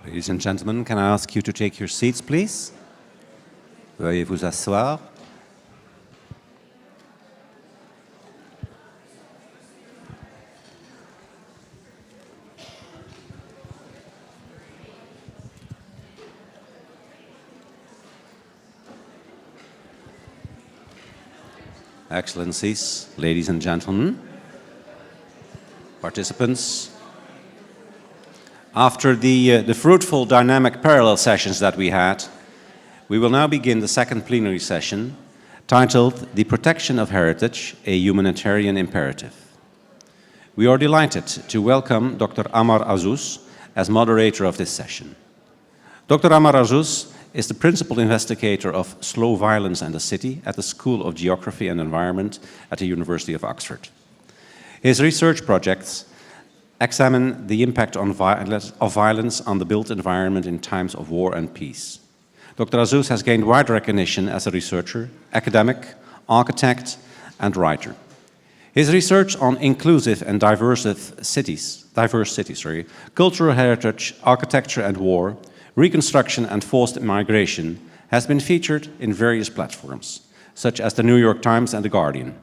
Ladies and gentlemen, can I ask you to take your seats, please? Veuillez vous asseoir. Excellencies, ladies and gentlemen, participants, after the fruitful dynamic parallel sessions that we had, we will now begin the second plenary session titled The Protection of Heritage, a Humanitarian Imperative. We are delighted to welcome Dr. Amar Azouz as moderator of this session. Dr. Amar Azouz is the principal investigator of slow violence and the city at the School of Geography and Environment at the University of Oxford. His research projects examine the impact of violence on the built environment in times of war and peace. Dr. Azouz has gained wide recognition as a researcher, academic, architect, and writer. His research on inclusive and diverse cities, cultural heritage, architecture and war, reconstruction and forced migration has been featured in various platforms, such as the New York Times and The Guardian.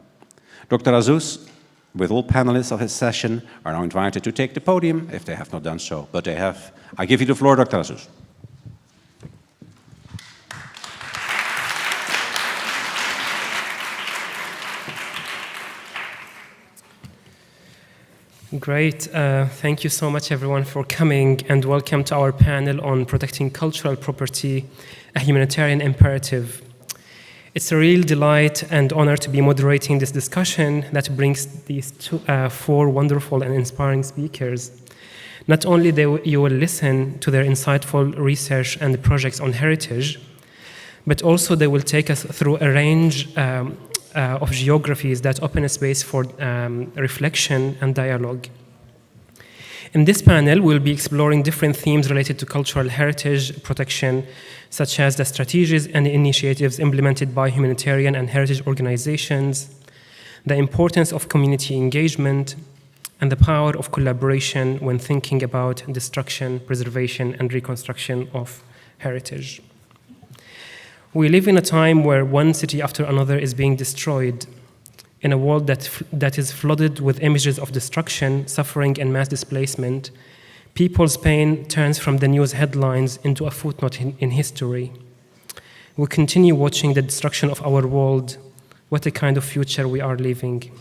Dr. Azouz, with all panelists of his session, are now invited to take the podium, if they have not done so, but they have. I give you the floor, Dr. Azouz. Great. Thank you so much, everyone, for coming, and welcome to our panel on protecting cultural property, a humanitarian imperative. It's a real delight and honor to be moderating this discussion that brings these four wonderful and inspiring speakers. Not only you will listen to their insightful research and projects on heritage, but also they will take us through a range of geographies that open a space for reflection and dialogue. In this panel, we'll be exploring different themes related to cultural heritage protection, such as the strategies and initiatives implemented by humanitarian and heritage organizations, the importance of community engagement, and the power of collaboration when thinking about destruction, preservation, and reconstruction of heritage. We live in a time where one city after another is being destroyed, in a world that is flooded with images of destruction, suffering, and mass displacement. People's pain turns from the news headlines into a footnote in history. We continue watching the destruction of our world. What a kind of future we are living.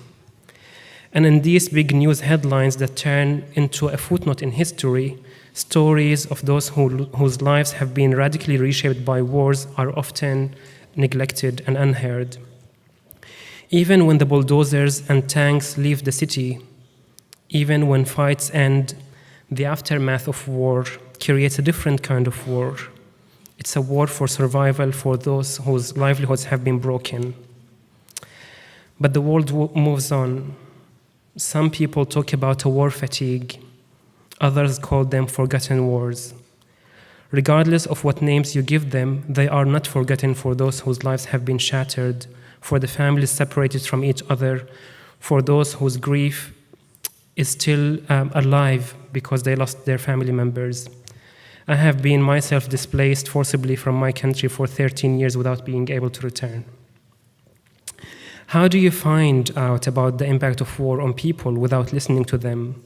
And in these big news headlines that turn into a footnote in history, stories of those whose lives have been radically reshaped by wars are often neglected and unheard. Even when the bulldozers and tanks leave the city, even when fights end, the aftermath of war creates a different kind of war. It's a war for survival for those whose livelihoods have been broken. But the world moves on. Some people talk about a war fatigue. Others call them forgotten wars. Regardless of what names you give them, they are not forgotten for those whose lives have been shattered, for the families separated from each other, for those whose grief is still alive because they lost their family members. I have been myself displaced forcibly from my country for 13 years without being able to return. How do you find out about the impact of war on people without listening to them?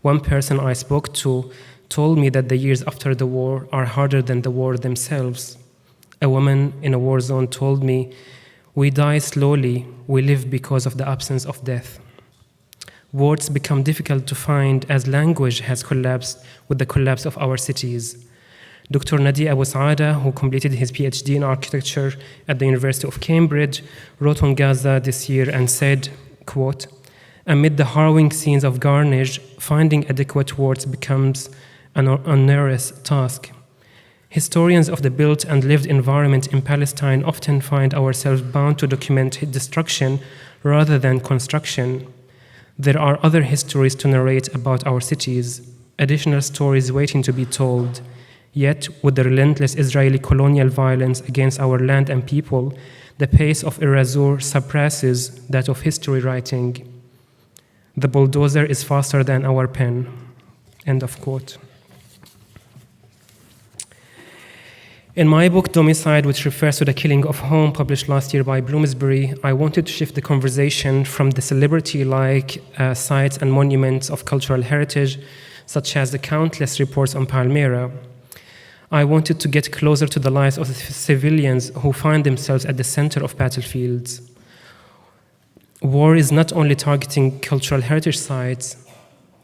One person I spoke to told me that the years after the war are harder than the war themselves. A woman in a war zone told me, "We die slowly, we live because of the absence of death." Words become difficult to find as language has collapsed with the collapse of our cities. Dr. Nadi Abu Saada, who completed his PhD in architecture at the University of Cambridge, wrote on Gaza this year and said, quote, "Amid the harrowing scenes of carnage, finding adequate words becomes an onerous task. Historians of the built and lived environment in Palestine often find ourselves bound to document destruction rather than construction. There are other histories to narrate about our cities, additional stories waiting to be told. Yet, with the relentless Israeli colonial violence against our land and people, the pace of erasure surpasses that of history writing. The bulldozer is faster than our pen." End of quote. In my book, Domicide, which refers to the killing of home, published last year by Bloomsbury, I wanted to shift the conversation from the celebrity-like sites and monuments of cultural heritage, such as the countless reports on Palmyra. I wanted to get closer to the lives of the civilians who find themselves at the center of battlefields. War is not only targeting cultural heritage sites,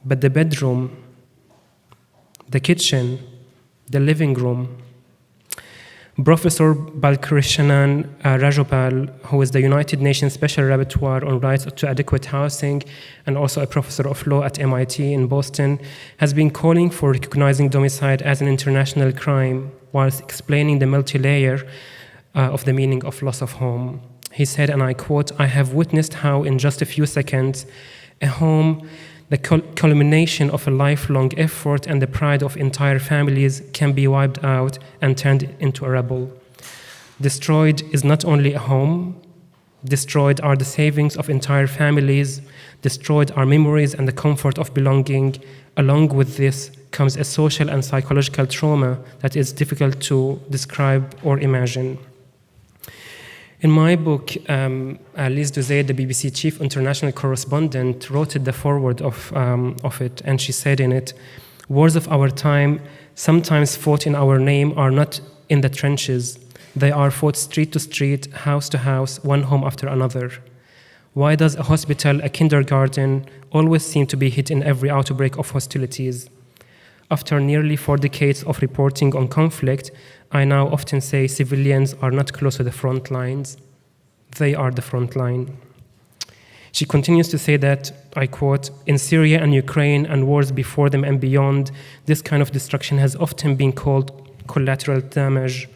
but the bedroom, the kitchen, the living room. Professor Balkrishanan Rajopal, who is the United Nations Special Rapporteur on rights to adequate housing and also a professor of law at MIT in Boston, has been calling for recognizing domicide as an international crime whilst explaining the multi-layer of the meaning of loss of home. He said, and I quote, "I have witnessed how in just a few seconds, a home, the culmination of a lifelong effort and the pride of entire families, can be wiped out and turned into a rubble. Destroyed is not only a home, destroyed are the savings of entire families, destroyed are memories and the comfort of belonging. Along with this comes a social and psychological trauma that is difficult to describe or imagine." In my book, Liz Duzay, the BBC chief international correspondent, wrote the foreword of it, and she said in it, "Wars of our time, sometimes fought in our name, are not in the trenches. They are fought street to street, house to house, one home after another. Why does a hospital, a kindergarten, always seem to be hit in every outbreak of hostilities? After nearly 4 decades of reporting on conflict, I now often say civilians are not close to the front lines. They are the front line." She continues to say that, I quote, "In Syria and Ukraine and wars before them and beyond, this kind of destruction has often been called collateral damage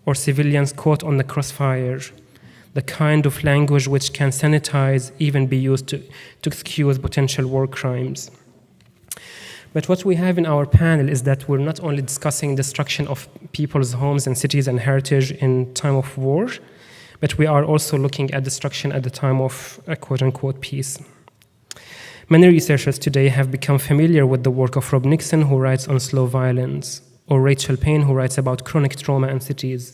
or civilians caught on the crossfire, the kind of language which can sanitize, even be used to excuse potential war crimes." But what we have in our panel is that we're not only discussing destruction of people's homes and cities and heritage in time of war, but we are also looking at destruction at the time of quote-unquote peace. Many researchers today have become familiar with the work of Rob Nixon, who writes on slow violence, or Rachel Payne, who writes about chronic trauma and cities.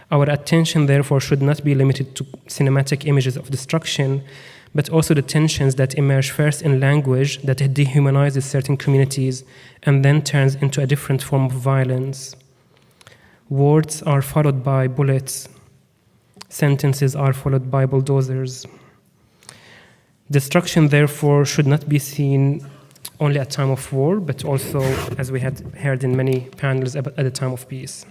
Our attention, therefore, should not be limited to cinematic images of destruction, but also the tensions that emerge first in language that dehumanizes certain communities and then turns into a different form of violence. Words are followed by bullets. Sentences are followed by bulldozers. Destruction, therefore, should not be seen only at time of war, but also, as we had heard in many panels, at the time of peace.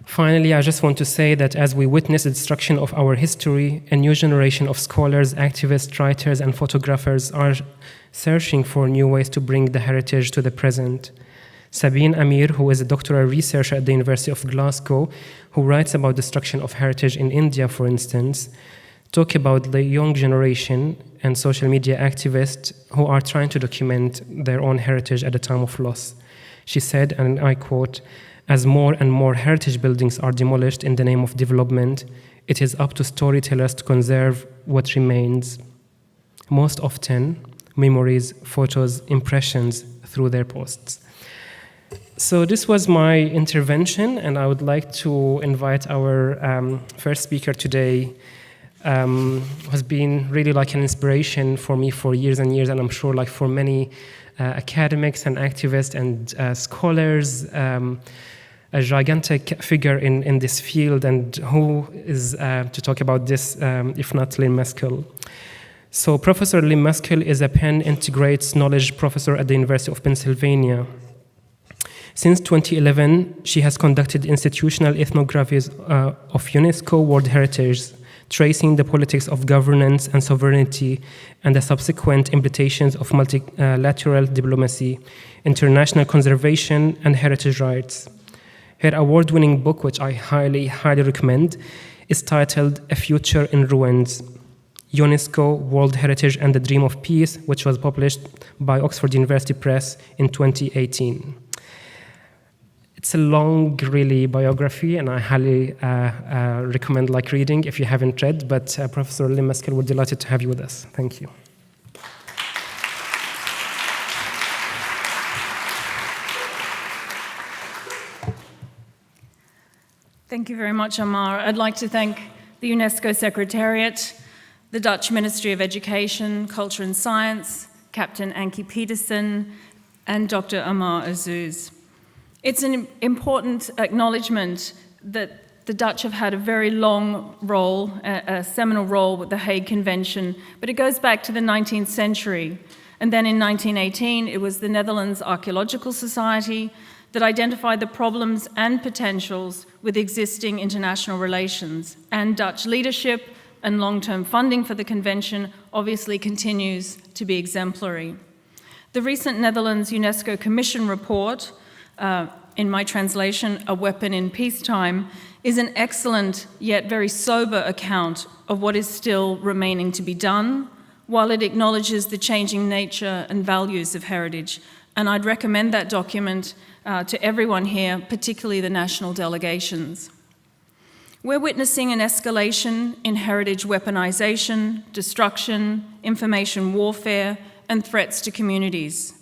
Finally, I just want to say that as we witness the destruction of our history, a new generation of scholars, activists, writers, and photographers are searching for new ways to bring the heritage to the present. Sabine Amir, who is a doctoral researcher at the University of Glasgow, who writes about destruction of heritage in India, for instance, talk about the young generation and social media activists who are trying to document their own heritage at a time of loss. She said, and I quote, "As more and more heritage buildings are demolished in the name of development, it is up to storytellers to conserve what remains. Most often, memories, photos, impressions through their posts." So this was my intervention, and I would like to invite our first speaker today, who has been really like an inspiration for me for years and years, and I'm sure like for many academics and activists and scholars, a gigantic figure in this field, and who is to talk about this, if not Lynn Maskell. So Professor Lynn Maskell is a Penn Integrates Knowledge Professor at the University of Pennsylvania. Since 2011, she has conducted institutional ethnographies of UNESCO World Heritage, tracing the politics of governance and sovereignty and the subsequent implications of multilateral diplomacy, international conservation, and heritage rights. Her award-winning book, which I highly, highly recommend, is titled A Future in Ruins, UNESCO, World Heritage and the Dream of Peace, which was published by Oxford University Press in 2018. It's a long, really, biography, and I highly recommend reading if you haven't read, but Professor Lynn Maskell, we're delighted to have you with us. Thank you. Thank you very much, Amar. I'd like to thank the UNESCO Secretariat, the Dutch Ministry of Education, Culture and Science, Captain Ankie Peterson, and Dr. Amar Azouz. It's an important acknowledgement that the Dutch have had a very long role, a seminal role with the Hague Convention, but it goes back to the 19th century. And then in 1918, it was the Netherlands Archaeological Society that identified the problems and potentials with existing international relations. And Dutch leadership and long-term funding for the convention obviously continues to be exemplary. The recent Netherlands UNESCO Commission report, in my translation, A Weapon in Peacetime, is an excellent yet very sober account of what is still remaining to be done, while it acknowledges the changing nature and values of heritage. And I'd recommend that document to everyone here, particularly the national delegations. We're witnessing an escalation in heritage weaponization, destruction, information warfare, and threats to communities.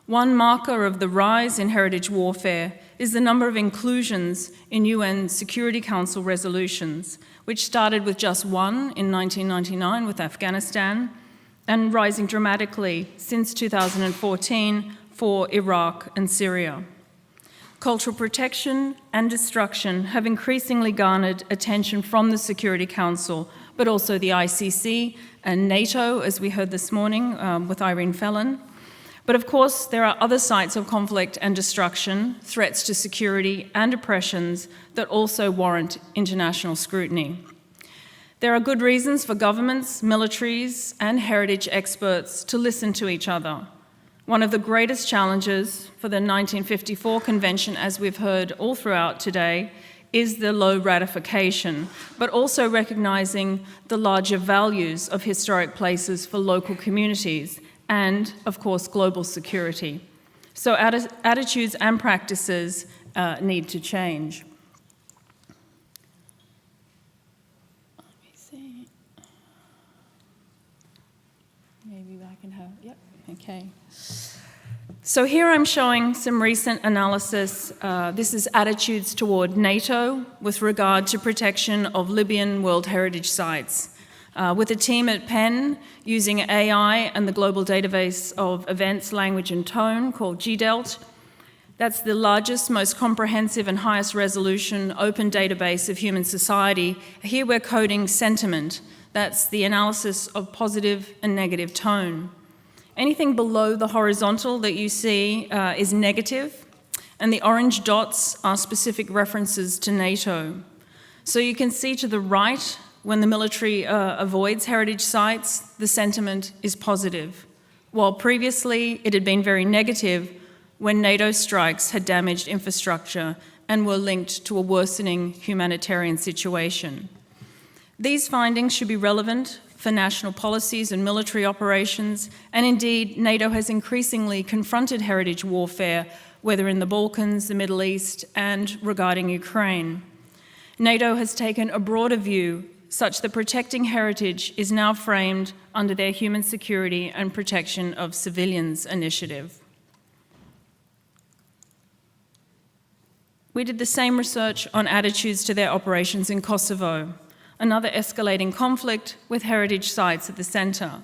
One marker of the rise in heritage warfare is the number of inclusions in UN Security Council resolutions, which started with just one in 1999 with Afghanistan, and rising dramatically since 2014 for Iraq and Syria. Cultural protection and destruction have increasingly garnered attention from the Security Council, but also the ICC and NATO, as we heard this morning with Irene Fellon. But of course, there are other sites of conflict and destruction, threats to security and oppressions that also warrant international scrutiny. There are good reasons for governments, militaries, and heritage experts to listen to each other. One of the greatest challenges for the 1954 convention, as we've heard all throughout today, is the low ratification, but also recognizing the larger values of historic places for local communities and, of course, global security. So attitudes and practices need to change. Let me see. Maybe I can have, yep, okay. So here I'm showing some recent analysis. This is attitudes toward NATO with regard to protection of Libyan World Heritage Sites. With a team at Penn using AI and the global database of events, language and tone called GDELT. That's the largest, most comprehensive and highest resolution open database of human society. Here we're coding sentiment. That's the analysis of positive and negative tone. Anything below the horizontal that you see is negative, and the orange dots are specific references to NATO. So you can see to the right, when the military avoids heritage sites, the sentiment is positive, while previously it had been very negative when NATO strikes had damaged infrastructure and were linked to a worsening humanitarian situation. These findings should be relevant for national policies and military operations, and indeed, NATO has increasingly confronted heritage warfare, whether in the Balkans, the Middle East, and regarding Ukraine. NATO has taken a broader view such that protecting heritage is now framed under their Human Security and Protection of Civilians initiative. We did the same research on attitudes to their operations in Kosovo, another escalating conflict with heritage sites at the center.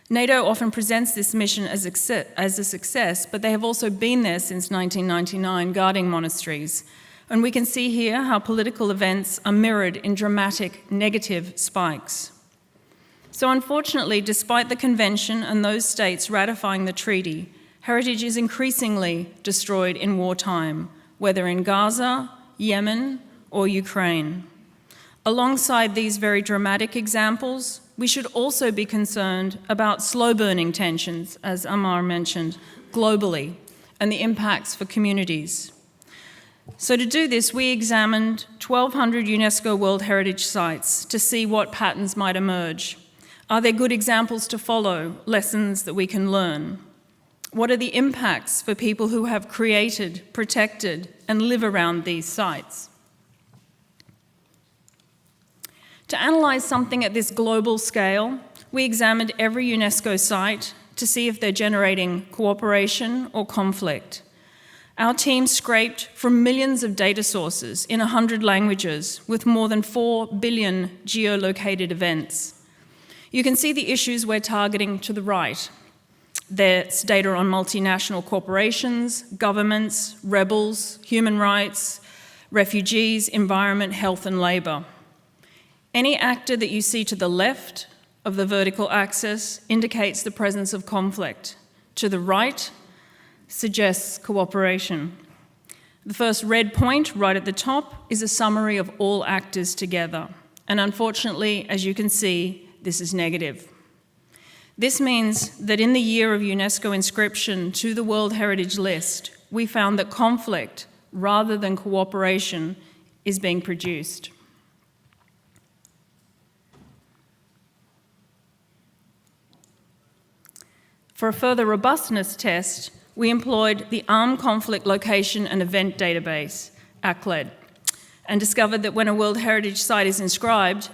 NATO often presents this mission as a success, but they have also been there since 1999, guarding monasteries. And we can see here how political events are mirrored in dramatic negative spikes. So unfortunately, despite the convention and those states ratifying the treaty, heritage is increasingly destroyed in wartime, whether in Gaza, Yemen, or Ukraine. Alongside these very dramatic examples, we should also be concerned about slow-burning tensions, as Amar mentioned, globally, and the impacts for communities. So to do this, we examined 1,200 UNESCO World Heritage Sites to see what patterns might emerge. Are there good examples to follow, lessons that we can learn? What are the impacts for people who have created, protected, and live around these sites? To analyze something at this global scale, we examined every UNESCO site to see if they're generating cooperation or conflict. Our team scraped from millions of data sources in 100 languages with more than 4 billion geolocated events. You can see the issues we're targeting to the right. There's data on multinational corporations, governments, rebels, human rights, refugees, environment, health, and labor. Any actor that you see to the left of the vertical axis indicates the presence of conflict. To the right suggests cooperation. The first red point right at the top is a summary of all actors together. And unfortunately, as you can see, this is negative. This means that in the year of UNESCO inscription to the World Heritage List, we found that conflict, rather than cooperation, is being produced. For a further robustness test, we employed the Armed Conflict Location and Event Database, ACLED, and discovered that when a World Heritage Site is inscribed,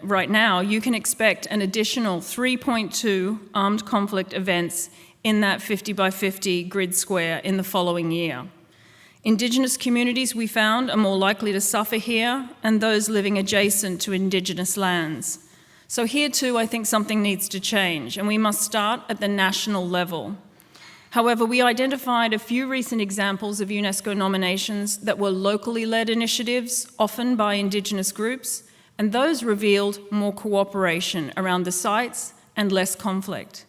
right now, you can expect an additional 3.2 armed conflict events in that 50 by 50 grid square in the following year. Indigenous communities, we found, are more likely to suffer here, and those living adjacent to Indigenous lands. So here too, I think something needs to change, and we must start at the national level. However, we identified a few recent examples of UNESCO nominations that were locally led initiatives, often by Indigenous groups, and those revealed more cooperation around the sites and less conflict.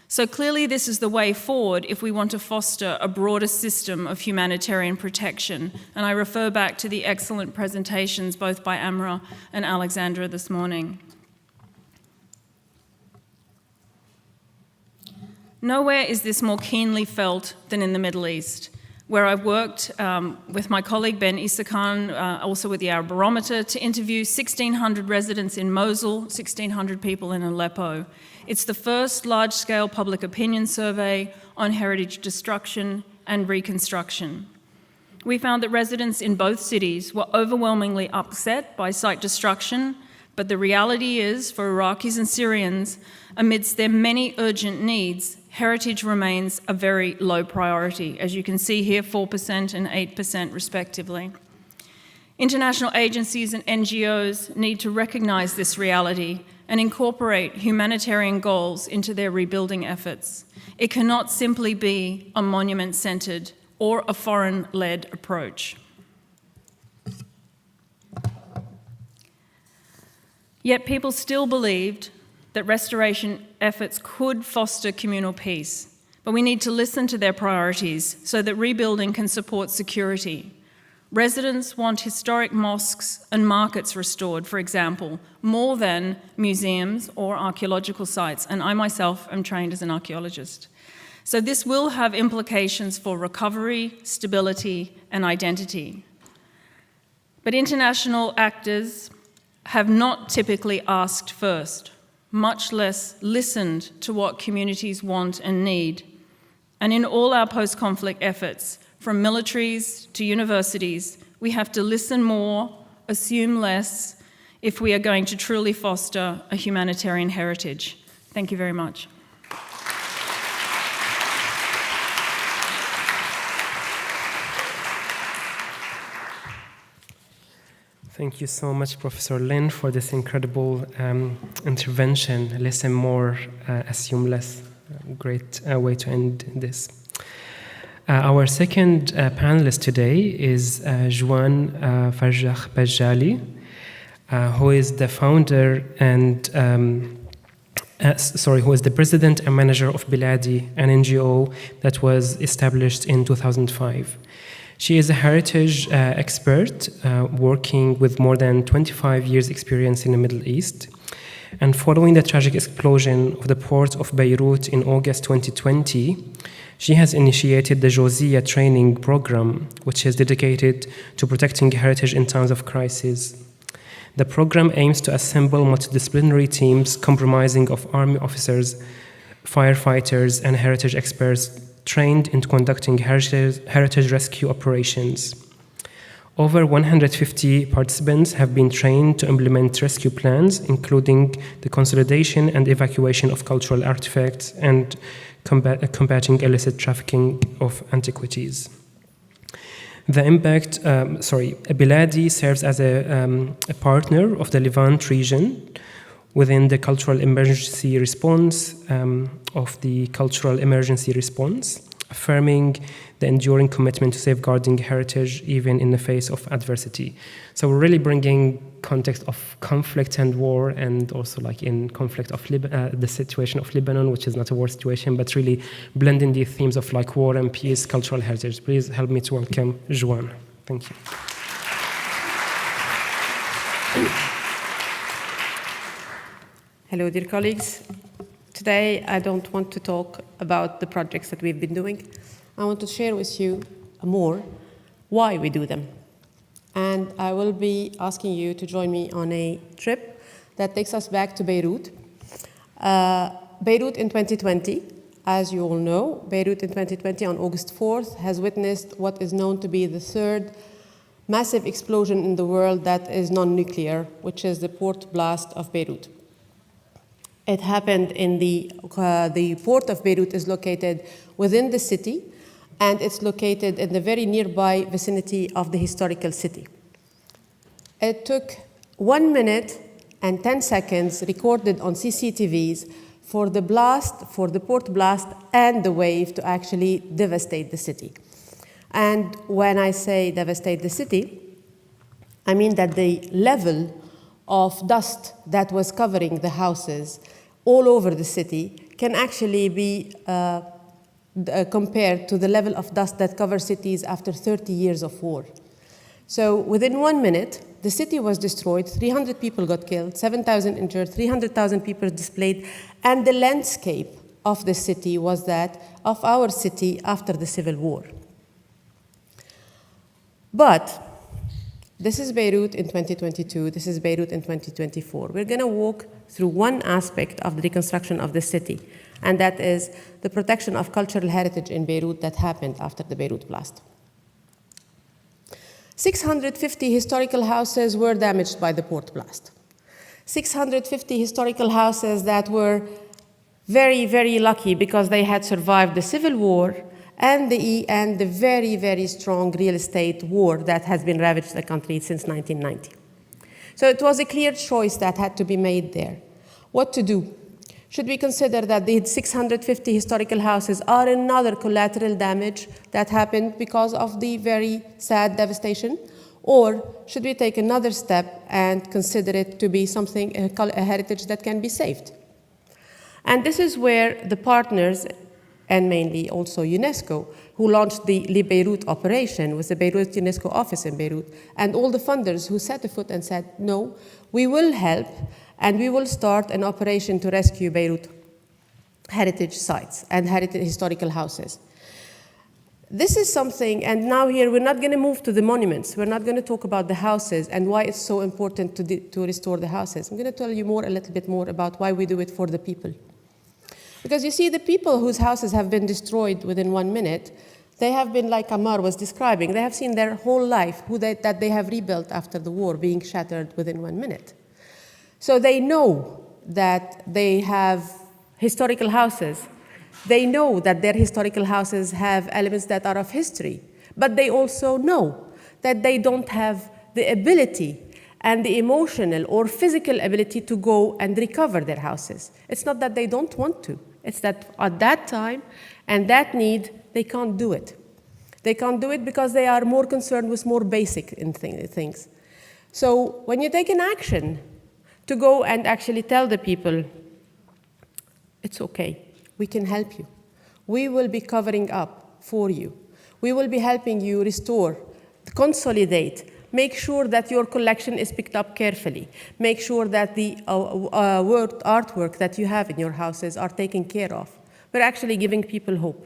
So clearly this is the way forward if we want to foster a broader system of humanitarian protection, and I refer back to the excellent presentations both by Amra and Alexandra this morning. Nowhere is this more keenly felt than in the Middle East, where I've worked with my colleague Ben Isakhan, also with the Arab Barometer, to interview 1,600 residents in Mosul, 1,600 people in Aleppo. It's the first large-scale public opinion survey on heritage destruction and reconstruction. We found that residents in both cities were overwhelmingly upset by site destruction, but the reality is, for Iraqis and Syrians, amidst their many urgent needs, heritage remains a very low priority, as you can see here, 4% and 8% respectively. International agencies and NGOs need to recognize this reality and incorporate humanitarian goals into their rebuilding efforts. It cannot simply be a monument-centered or a foreign-led approach. Yet people still believed that restoration efforts could foster communal peace, but we need to listen to their priorities so that rebuilding can support security. Residents want historic mosques and markets restored, for example, more than museums or archaeological sites, and I myself am trained as an archaeologist. So this will have implications for recovery, stability, and identity. But international actors have not typically asked first, much less listened to what communities want and need. And in all our post-conflict efforts, from militaries to universities, we have to listen more, assume less, if we are going to truly foster a humanitarian heritage. Thank you very much. Thank you so much, Professor Lin, for this incredible intervention. Listen more, assume less. Great way to end this. Our second panelist today is Juan Farjah Bajali, who is the founder and who is the president and manager of Biladi, an NGO that was established in 2005. She is a heritage expert working with more than 25 years experience in the Middle East. And following the tragic explosion of the port of Beirut in August 2020, she has initiated the Josiah training program, which is dedicated to protecting heritage in times of crisis. The program aims to assemble multidisciplinary teams comprising of army officers, firefighters, and heritage experts trained in conducting heritage rescue operations. Over 150 participants have been trained to implement rescue plans, including the consolidation and evacuation of cultural artifacts and combating illicit trafficking of antiquities. The impact, Biladi serves as a partner of the Levant region within the cultural emergency response affirming the enduring commitment to safeguarding heritage even in the face of adversity. So we're really bringing context of conflict and war, and also like in conflict of the situation of Lebanon, which is not a war situation, but really blending these themes of like war and peace, cultural heritage. Please help me to welcome Juan. Thank you. Hello, dear colleagues. Today, I don't want to talk about the projects that we've been doing. I want to share with you more why we do them. And I will be asking you to join me on a trip that takes us back to Beirut. Beirut in 2020, as you all know, Beirut in 2020 on August 4th has witnessed what is known to be the third massive explosion in the world that is non-nuclear, which is the port blast of Beirut. It happened in the port of Beirut is located within the city, and it's located in the very nearby vicinity of the historical city. It took 1 minute and 10 seconds recorded on CCTVs for the blast, for the port blast and the wave to actually devastate the city. And when I say devastate the city, I mean that the level of dust that was covering the houses all over the city can actually be compared to the level of dust that covers cities after 30 years of war. So within 1 minute, the city was destroyed, 300 people got killed, 7,000 injured, 300,000 people displaced, and the landscape of the city was that of our city after the civil war. But this is Beirut in 2022, this is Beirut in 2024. We're going to walk through one aspect of the reconstruction of the city, and that is the protection of cultural heritage in Beirut that happened after the Beirut blast. 650 historical houses were damaged by the port blast. 650 historical houses that were very, very lucky because they had survived the civil war and the very, very strong real estate war that has been ravaged the country since 1990. So it was a clear choice that had to be made there. What to do? Should we consider that the 650 historical houses are another collateral damage that happened because of the very sad devastation? Or should we take another step and consider it to be something, a heritage that can be saved? And this is where the partners, and mainly also UNESCO, who launched the Beirut operation with the Beirut UNESCO office in Beirut, and all the funders who set a foot and said, no, we will help, and we will start an operation to rescue Beirut heritage sites and heritage historical houses. This is something, and now here we're not going to move to the monuments. We're not going to talk about the houses and why it's so important to restore the houses. I'm going to tell you a little bit more about why we do it for the people. Because you see, the people whose houses have been destroyed within 1 minute, they have been, like Ammar was describing, they have seen their whole life that they have rebuilt after the war being shattered within 1 minute. So they know that they have historical houses. They know that their historical houses have elements that are of history, but they also know that they don't have the ability and the emotional or physical ability to go and recover their houses. It's not that they don't want to. It's that at that time and that need, they can't do it. They can't do it because they are more concerned with more basic things. So when you take an action to go and actually tell the people, it's okay, we can help you. We will be covering up for you. We will be helping you restore, consolidate, make sure that your collection is picked up carefully. Make sure that the artwork that you have in your houses are taken care of. We're actually giving people hope.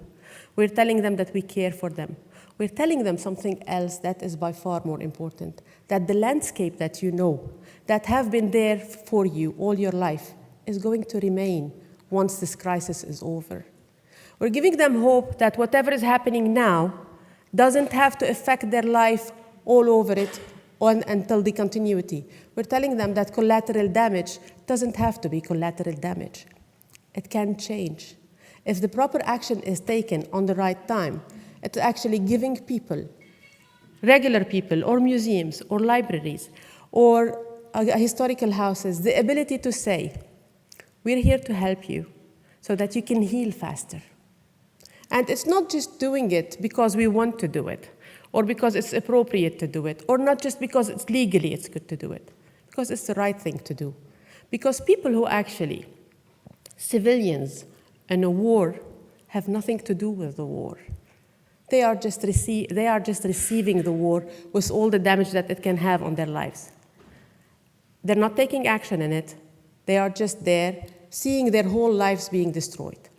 We're telling them that we care for them. We're telling them something else that is by far more important, that the landscape that you know, that have been there for you all your life, is going to remain once this crisis is over. We're giving them hope that whatever is happening now doesn't have to affect their life all over it until the continuity. We're telling them that collateral damage doesn't have to be collateral damage. It can change. If the proper action is taken on the right time, it's actually giving people regular people or museums or libraries or historical houses the ability to say, we're here to help you so that you can heal faster. And it's not just doing it because we want to do it, or because it's appropriate to do it, or not just because it's legally it's good to do it, because it's the right thing to do. Because people who actually, civilians in a war, have nothing to do with the war. They are just receiving the war with all the damage that it can have on their lives. They're not taking action in it. They are just there, seeing their whole lives being destroyed.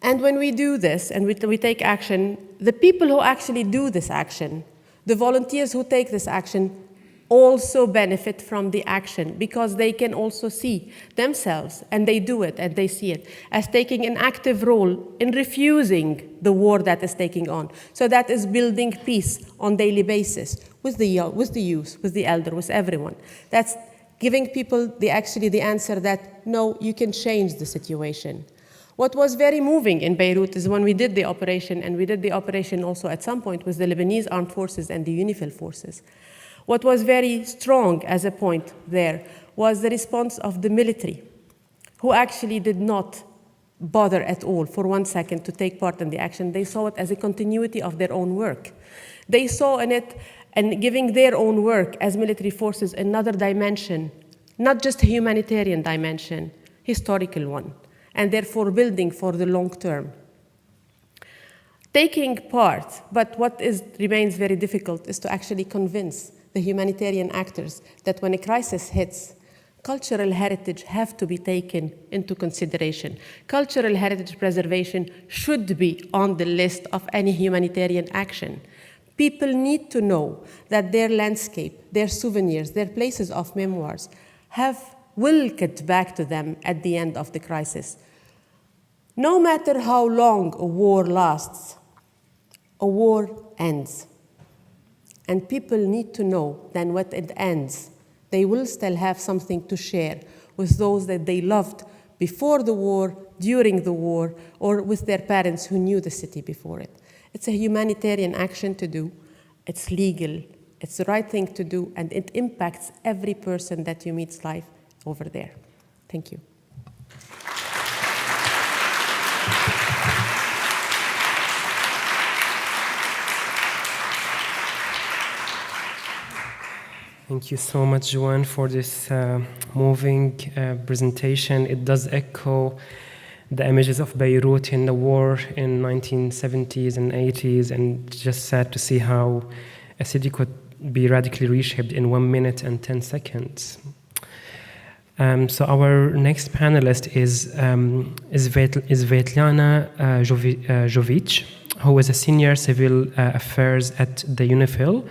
And when we do this and we take action, the people who actually do this action, the volunteers who take this action, also benefit from the action because they can also see themselves, and they do it and they see it, as taking an active role in refusing the war that is taking on. So that is building peace on a daily basis with the youth, with the elder, with everyone. That's giving people the answer that, no, you can change the situation. What was very moving in Beirut is when we did the operation, and we did the operation also at some point with the Lebanese armed forces and the UNIFIL forces. What was very strong as a point there was the response of the military, who actually did not bother at all for 1 second to take part in the action. They saw it as a continuity of their own work. They saw in it and giving their own work as military forces another dimension, not just a humanitarian dimension, historical one, and therefore building for the long term. Taking part, but what remains very difficult is to actually convince the humanitarian actors that when a crisis hits, cultural heritage have to be taken into consideration. Cultural heritage preservation should be on the list of any humanitarian action. People need to know that their landscape, their souvenirs, their places of memoirs will get back to them at the end of the crisis. No matter how long a war lasts, a war ends. And people need to know that when it ends, they will still have something to share with those that they loved before the war, during the war, or with their parents who knew the city before it. It's a humanitarian action to do. It's legal. It's the right thing to do, and it impacts every person that you meet's life over there. Thank you. Thank you so much, Joanne, for this moving presentation. It does echo the images of Beirut in the war in 1970s and 80s, and just sad to see how a city could be radically reshaped in 1 minute and 10 seconds. So our next panelist is Svetlana Jovic, who is a senior civil affairs at the UNIFIL,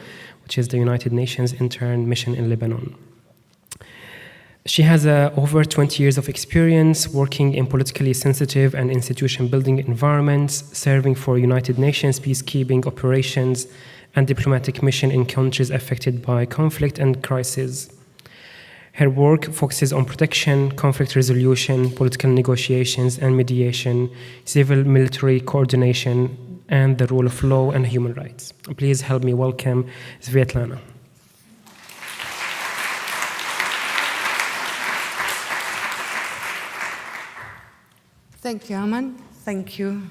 which is the United Nations Intern Mission in Lebanon. She has over 20 years of experience working in politically sensitive and institution-building environments, serving for United Nations peacekeeping operations and diplomatic mission in countries affected by conflict and crisis. Her work focuses on protection, conflict resolution, political negotiations and mediation, civil-military coordination, and the rule of law and human rights. Please help me welcome Svetlana. Thank you, Aman. Thank you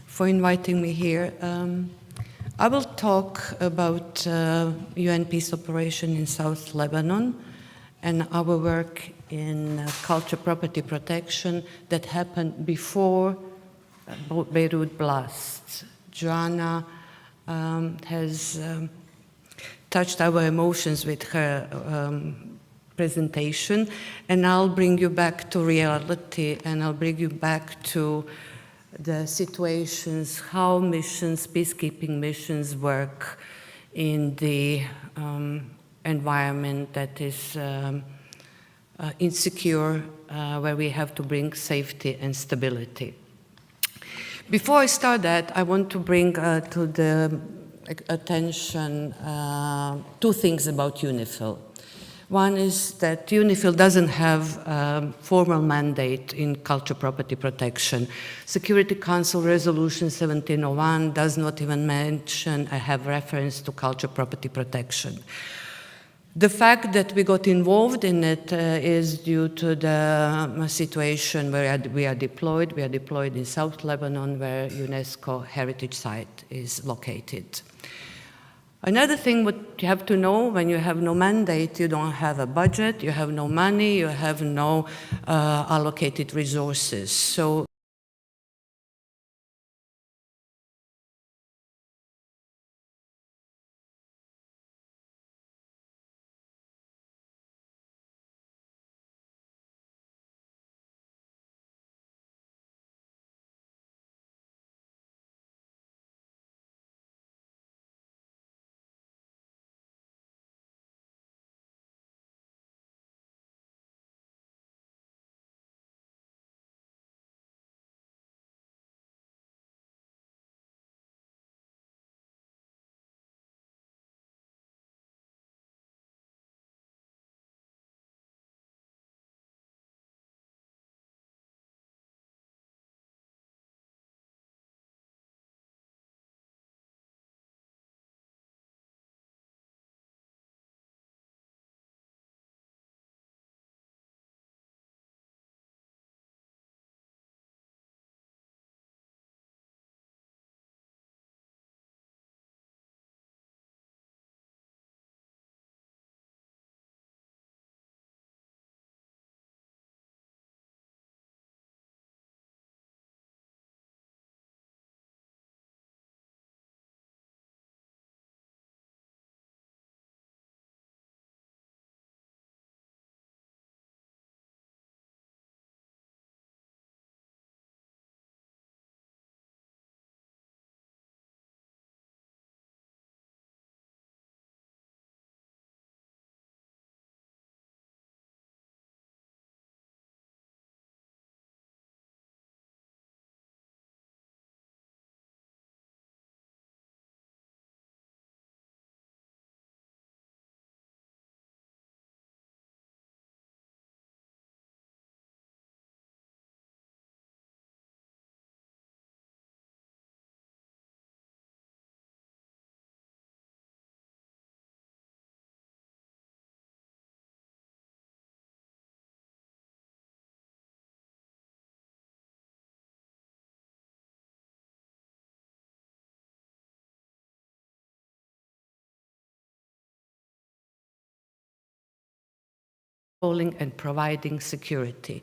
for inviting me here. I will talk about UN peace operation in South Lebanon and our work in culture property protection that happened before Beirut blast. Joanna has touched our emotions with her presentation, and I'll bring you back to reality, and I'll bring you back to the situations, how missions, peacekeeping missions work in the environment that is insecure, where we have to bring safety and stability. Before I start that, I want to bring to the attention 2 things about UNIFIL. One is that UNIFIL doesn't have a formal mandate in cultural property protection. Security Council Resolution 1701 does not even mention, have reference to cultural property protection. The fact that we got involved in it is due to the situation where we are deployed. We are deployed in South Lebanon, where UNESCO heritage site is located. Another thing what you have to know, when you have no mandate, you don't have a budget, you have no money, you have no allocated resources. So and providing security.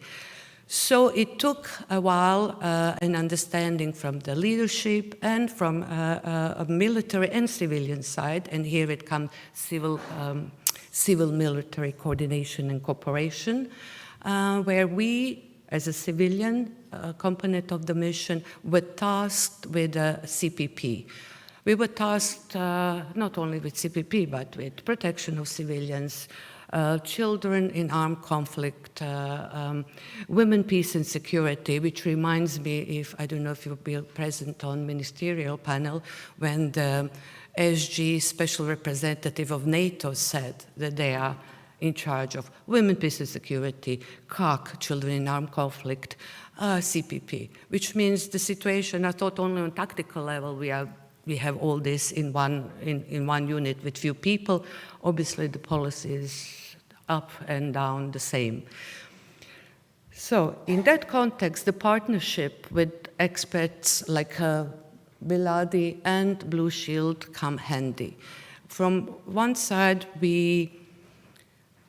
So it took a while, an understanding from the leadership and from a military and civilian side, and here it comes civil-military coordination and cooperation, where we, as a civilian component of the mission, were tasked with a CPP. We were tasked not only with CPP, but with protection of civilians, children in armed conflict, women, peace and security, which reminds me, if I don't know if you'll be present on ministerial panel, when the SG special representative of NATO said that they are in charge of women, peace and security, CAC, children in armed conflict, CPP, which means the situation, I thought only on tactical level we have all this in one unit with few people. Obviously, the policy is up and down the same. So in that context, the partnership with experts like Biladi and Blue Shield come handy. From one side, we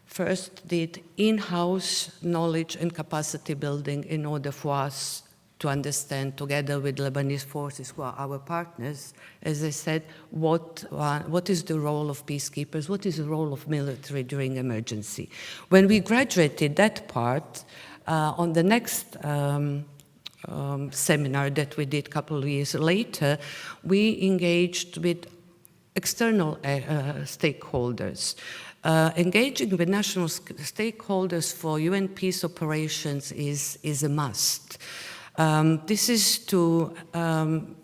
first did in-house knowledge and capacity building in order for us to understand, together with Lebanese forces who are our partners, as I said, what is the role of peacekeepers, what is the role of military during emergency. When we graduated that part, on the next seminar that we did a couple of years later, we engaged with external stakeholders. Engaging with national stakeholders for UN peace operations is a must. This is to,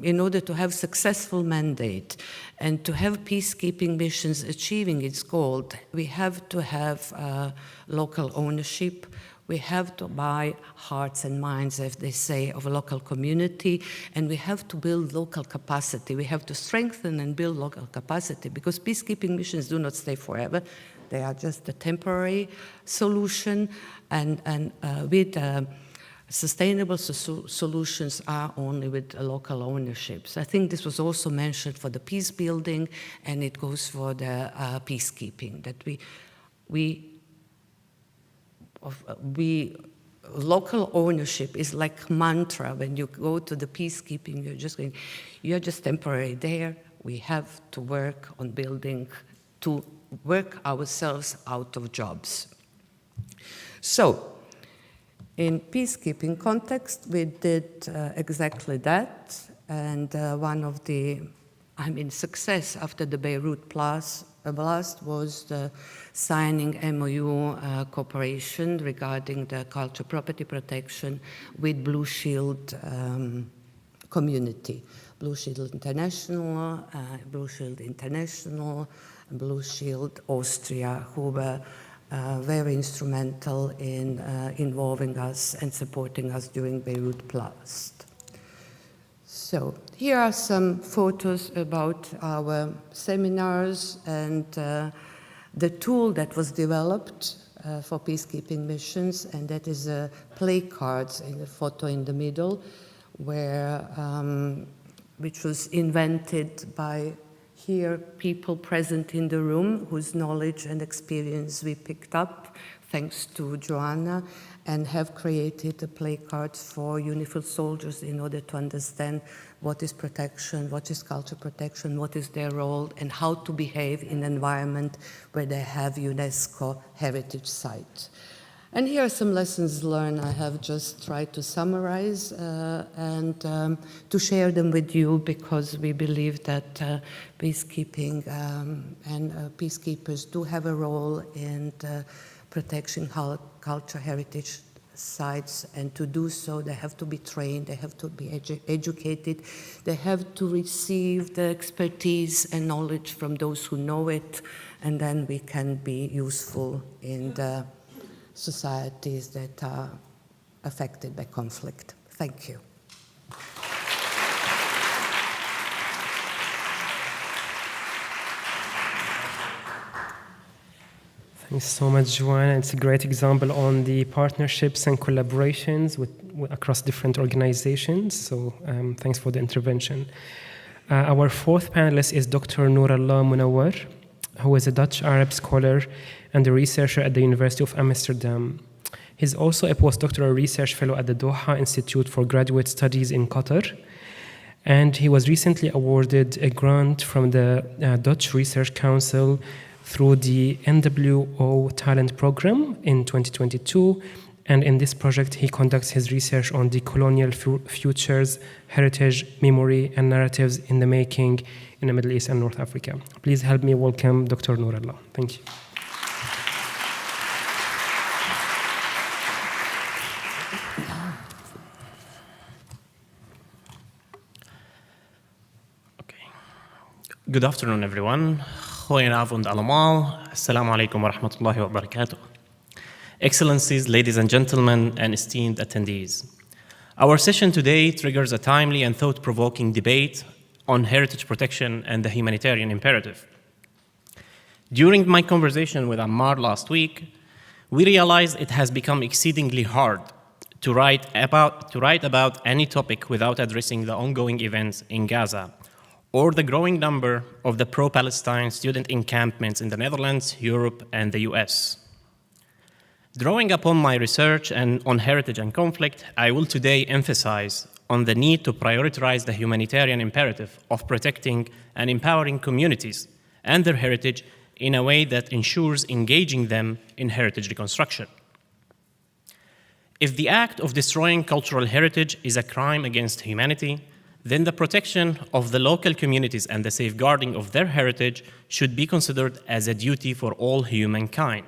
in order to have successful mandate and to have peacekeeping missions achieving its goal, we have to have local ownership. We have to buy hearts and minds, as they say, of a local community, and we have to build local capacity. We have to strengthen and build local capacity, because peacekeeping missions do not stay forever. They are just a temporary solution, and with sustainable solutions are only with local ownerships. I think this was also mentioned for the peace building, and it goes for the peacekeeping, that local ownership is like mantra. When you go to the peacekeeping, you're just temporary there. We have to work on building, to work ourselves out of jobs. So, in peacekeeping context, we did exactly that, and one of the, success after the Beirut blast was the signing MOU cooperation regarding the cultural property protection with Blue Shield community. Blue Shield International, Blue Shield Austria, who were very instrumental in involving us and supporting us during Beirut blast. So here are some photos about our seminars and the tool that was developed for peacekeeping missions, and that is play cards in the photo in the middle, where which was invented by here people present in the room whose knowledge and experience we picked up thanks to Joanna, and have created the play cards for UNIFIL soldiers in order to understand what is protection, what is culture protection, what is their role, and how to behave in an environment where they have UNESCO heritage sites. And here are some lessons learned I have just tried to summarize and to share them with you, because we believe that peacekeeping and peacekeepers do have a role in protection culture heritage sites, and to do so they have to be trained, they have to be educated, they have to receive the expertise and knowledge from those who know it, and then we can be useful in the societies that are affected by conflict. Thank you. Thanks so much, Joanna. It's a great example on the partnerships and collaborations across different organizations. So thanks for the intervention. Our fourth panelist is Dr. Noorallah Munawar, who is a Dutch Arab scholar and a researcher at the University of Amsterdam. He's also a postdoctoral research fellow at the Doha Institute for Graduate Studies in Qatar. And he was recently awarded a grant from the Dutch Research Council through the NWO Talent Program in 2022. And in this project, he conducts his research on decolonial futures, heritage, memory, and narratives in the making in the Middle East and North Africa. Please help me welcome Dr. Noorallah. Thank you. Okay. Good afternoon, everyone. Goedenavond allemaal. Assalamu alaikum wa rahmatullahi wa barakatuh. Excellencies, ladies and gentlemen, and esteemed attendees. Our session today triggers a timely and thought-provoking debate on heritage protection and the humanitarian imperative. During my conversation with Ammar last week, we realized it has become exceedingly hard to write about any topic without addressing the ongoing events in Gaza, or the growing number of the pro-Palestine student encampments in the Netherlands, Europe, and the US. Drawing upon my research on heritage and conflict, I will today emphasize on the need to prioritize the humanitarian imperative of protecting and empowering communities and their heritage in a way that ensures engaging them in heritage reconstruction. If the act of destroying cultural heritage is a crime against humanity, then the protection of the local communities and the safeguarding of their heritage should be considered as a duty for all humankind.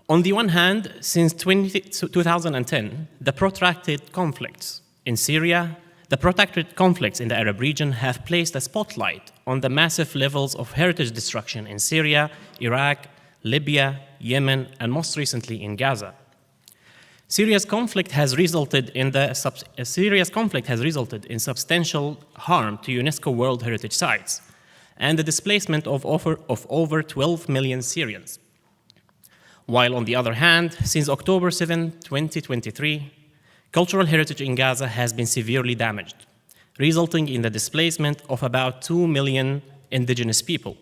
On the one hand, since 2010, the protracted conflicts in Syria, the protracted conflicts in the Arab region have placed a spotlight on the massive levels of heritage destruction in Syria, Iraq, Libya, Yemen, and most recently in Gaza. Syria's conflict has resulted in substantial harm to UNESCO World Heritage Sites and the displacement of over 12 million Syrians. While on the other hand, since October 7, 2023, cultural heritage in Gaza has been severely damaged, resulting in the displacement of about 2 million indigenous people,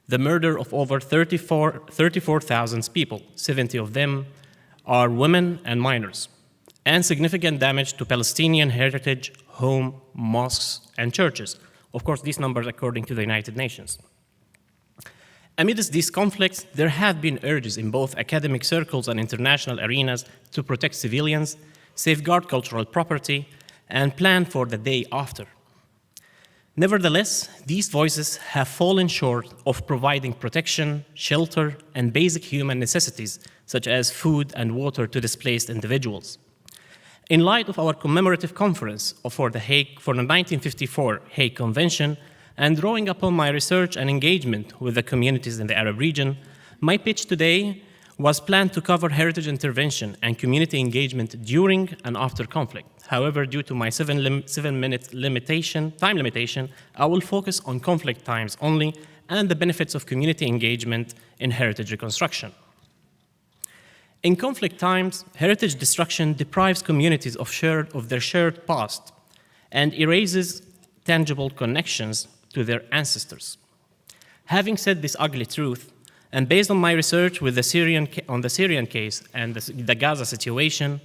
the murder of over 34,000 people, 70 of them are women and minors, and significant damage to Palestinian heritage, home, mosques, and churches. Of course, these numbers according to the United Nations. Amidst these conflicts, there have been urges in both academic circles and international arenas to protect civilians, safeguard cultural property, and plan for the day after. Nevertheless, these voices have fallen short of providing protection, shelter, and basic human necessities, such as food and water to displaced individuals. In light of our commemorative conference for the 1954 Hague Convention, and drawing upon my research and engagement with the communities in the Arab region, my pitch today was planned to cover heritage intervention and community engagement during and after conflict. However, due to my 7-minute time limitation, I will focus on conflict times only and the benefits of community engagement in heritage reconstruction. In conflict times, heritage destruction deprives communities of their shared past and erases tangible connections to their ancestors. Having said this ugly truth, and based on my research with the Syrian case and the Gaza situation,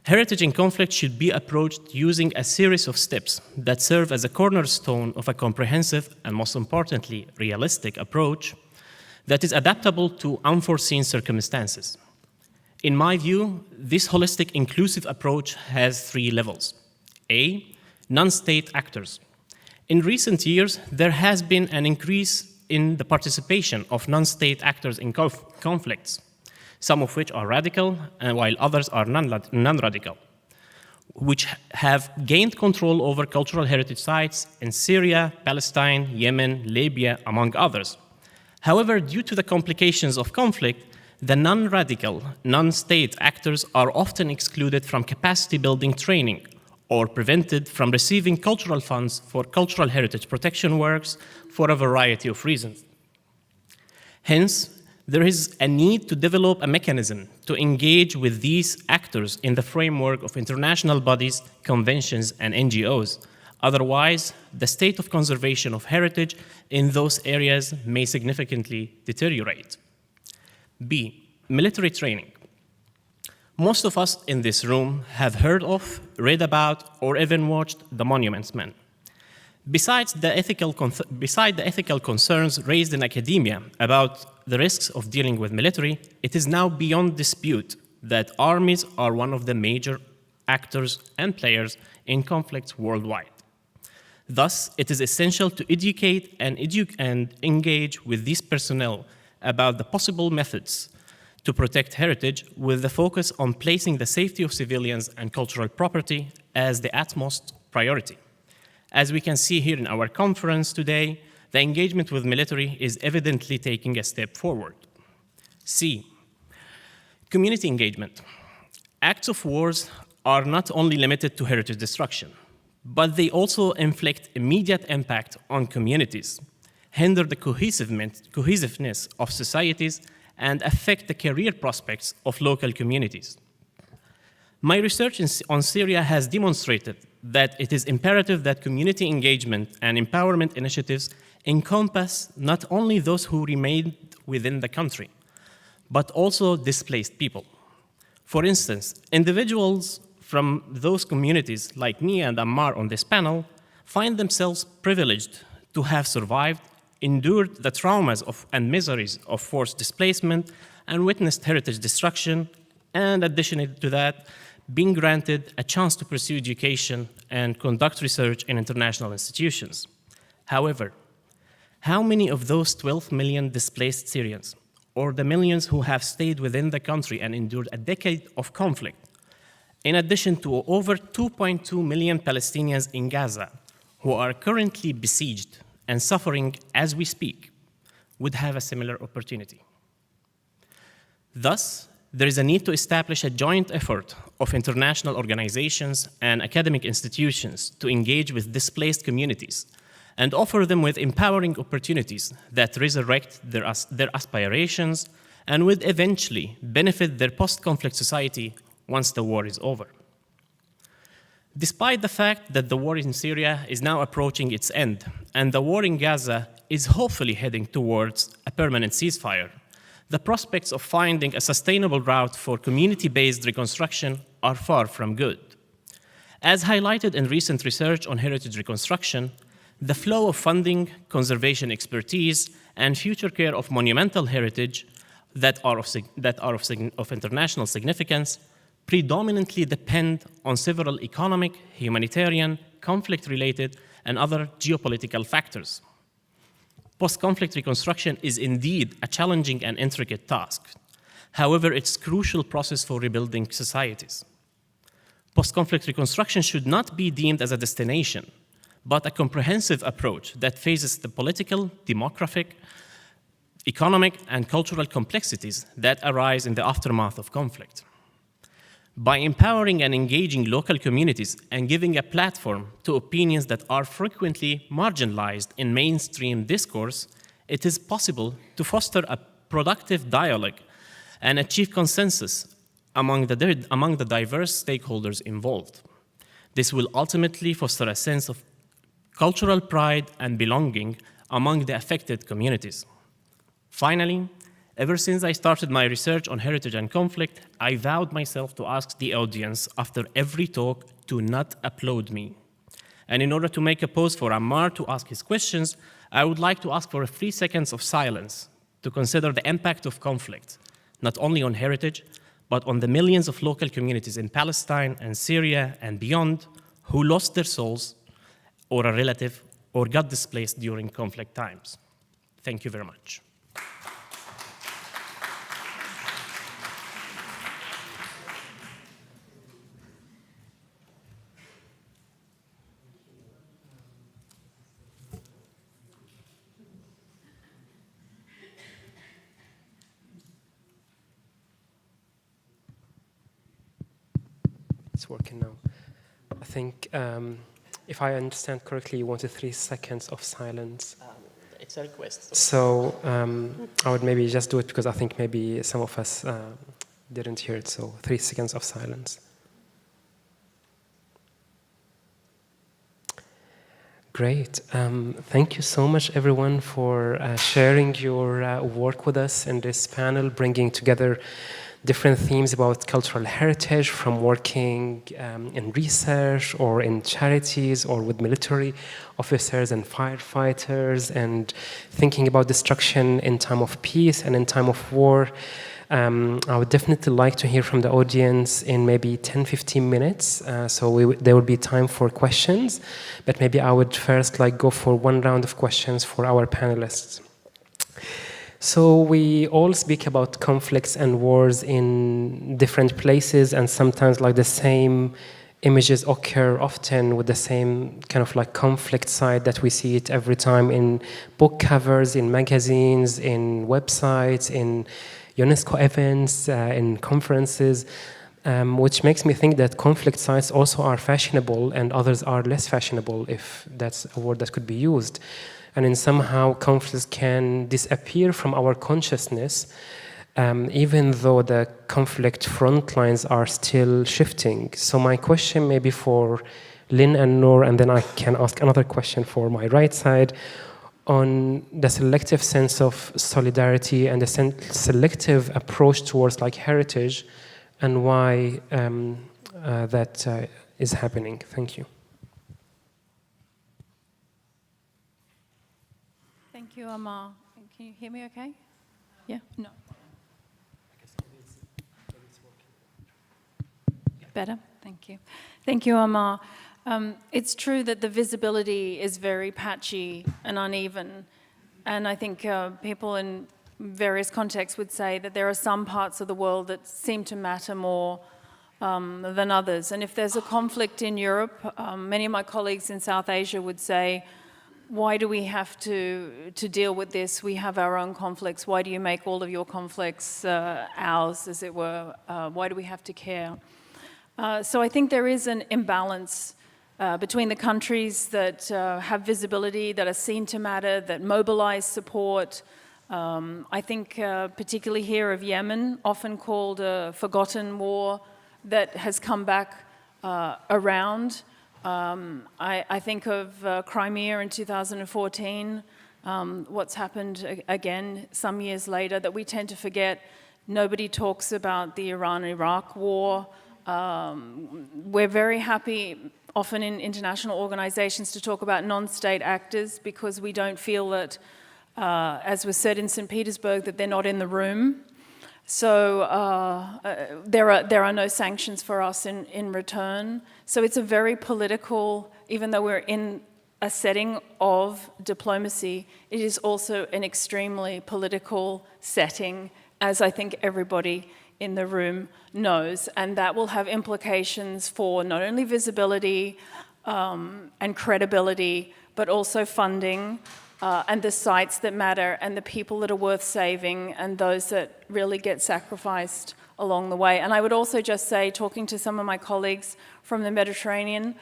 heritage in conflict should be approached using a series of steps that serve as a cornerstone of a comprehensive and, most importantly, realistic approach that is adaptable to unforeseen circumstances. In my view, this holistic, inclusive approach has 3 levels. A, non-state actors. In recent years, there has been an increase in the participation of non-state actors in conflicts, some of which are radical, and while others are non-radical, which have gained control over cultural heritage sites in Syria, Palestine, Yemen, Libya, among others. However, due to the complications of conflict, the non-radical, non-state actors are often excluded from capacity-building training or prevented from receiving cultural funds for cultural heritage protection works for a variety of reasons. Hence, there is a need to develop a mechanism to engage with these actors in the framework of international bodies, conventions, and NGOs. Otherwise, the state of conservation of heritage in those areas may significantly deteriorate. B, military training. Most of us in this room have heard of, read about, or even watched The Monuments Men. Besides the ethical concerns raised in academia about the risks of dealing with military, it is now beyond dispute that armies are one of the major actors and players in conflicts worldwide. Thus, it is essential to educate and engage with these personnel about the possible methods to protect heritage with the focus on placing the safety of civilians and cultural property as the utmost priority. As we can see here in our conference today, the engagement with military is evidently taking a step forward. C, community engagement. Acts of wars are not only limited to heritage destruction, but they also inflict immediate impact on communities, hinder the cohesiveness of societies, and affect the career prospects of local communities. My research on Syria has demonstrated that it is imperative that community engagement and empowerment initiatives encompass not only those who remained within the country, but also displaced people. For instance, individuals from those communities, like me and Ammar on this panel, find themselves privileged to have survived, endured the traumas and miseries of forced displacement, and witnessed heritage destruction, and additionally to that, being granted a chance to pursue education and conduct research in international institutions. However, how many of those 12 million displaced Syrians, or the millions who have stayed within the country and endured a decade of conflict, in addition to over 2.2 million Palestinians in Gaza, who are currently besieged and suffering as we speak, would have a similar opportunity. Thus, there is a need to establish a joint effort of international organizations and academic institutions to engage with displaced communities and offer them with empowering opportunities that resurrect their aspirations and would eventually benefit their post-conflict society once the war is over. Despite the fact that the war in Syria is now approaching its end and the war in Gaza is hopefully heading towards a permanent ceasefire, the prospects of finding a sustainable route for community-based reconstruction are far from good. As highlighted in recent research on heritage reconstruction, the flow of funding, conservation expertise, and future care of monumental heritage that are of international significance predominantly depend on several economic, humanitarian, conflict-related, and other geopolitical factors. Post-conflict reconstruction is indeed a challenging and intricate task. However, it's a crucial process for rebuilding societies. Post-conflict reconstruction should not be deemed as a destination, but a comprehensive approach that faces the political, demographic, economic, and cultural complexities that arise in the aftermath of conflict. By empowering and engaging local communities and giving a platform to opinions that are frequently marginalized in mainstream discourse, it is possible to foster a productive dialogue and achieve consensus among the diverse stakeholders involved. This will ultimately foster a sense of cultural pride and belonging among the affected communities. Finally, ever since I started my research on heritage and conflict, I vowed myself to ask the audience after every talk to not applaud me. And in order to make a pause for Ammar to ask his questions, I would like to ask for 3 seconds of silence to consider the impact of conflict, not only on heritage, but on the millions of local communities in Palestine and Syria and beyond who lost their souls or a relative or got displaced during conflict times. Thank you very much. It's working now. I think, if I understand correctly, you wanted 3 seconds of silence. It's a request. So I would maybe just do it because I think maybe some of us didn't hear it. So 3 seconds of silence. Great. Thank you so much, everyone, for sharing your work with us in this panel, bringing together different themes about cultural heritage, from working in research or in charities or with military officers and firefighters, and thinking about destruction in time of peace and in time of war. I would definitely like to hear from the audience in maybe 10-15 minutes. So there will be time for questions, but maybe I would first go for one round of questions for our panelists. So we all speak about conflicts and wars in different places, and sometimes the same images occur often with the same kind of conflict side that we see it every time in book covers, in magazines, in websites, in UNESCO events, in conferences, which makes me think that conflict sites also are fashionable and others are less fashionable, if that's a word that could be used. And in somehow conflicts can disappear from our consciousness, even though the conflict front lines are still shifting. So my question may be for Lynn and Noor, and then I can ask another question for my right side on the selective sense of solidarity and the selective approach towards heritage, and why that is happening. Thank you. Thank you, Ammar. Can you hear me okay? Yeah? No. Better? Thank you. Thank you, Ammar. It's true that the visibility is very patchy and uneven, and I think people in various contexts would say that there are some parts of the world that seem to matter more than others. And if there's a conflict in Europe, many of my colleagues in South Asia would say, why do we have to deal with this? We have our own conflicts. Why do you make all of your conflicts ours, as it were? Why do we have to care? So I think there is an imbalance between the countries that have visibility, that are seen to matter, that mobilize support. I think particularly here of Yemen, often called a forgotten war, that has come back around. I think of Crimea in 2014, what's happened again some years later, that we tend to forget. Nobody talks about the Iran-Iraq war. We're very happy, often in international organizations, to talk about non-state actors because we don't feel that, as was said in St. Petersburg, that they're not in the room. So there are no sanctions for us in return. So it's a very political, even though we're in a setting of diplomacy, it is also an extremely political setting, as I think everybody in the room knows. And that will have implications for not only visibility and credibility, but also funding, and the sites that matter, and the people that are worth saving, and those that really get sacrificed along the way. And I would also just say, talking to some of my colleagues from the Mediterranean,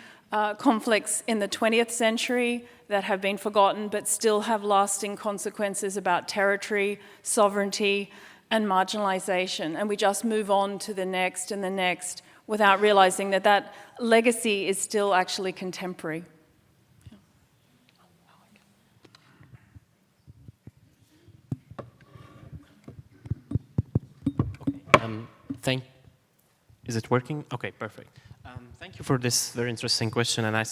conflicts in the 20th century that have been forgotten but still have lasting consequences about territory, sovereignty, and marginalization. And we just move on to the next and the next without realizing that that legacy is still actually contemporary. Is it working? Okay, perfect. Thank you for this very interesting question, and I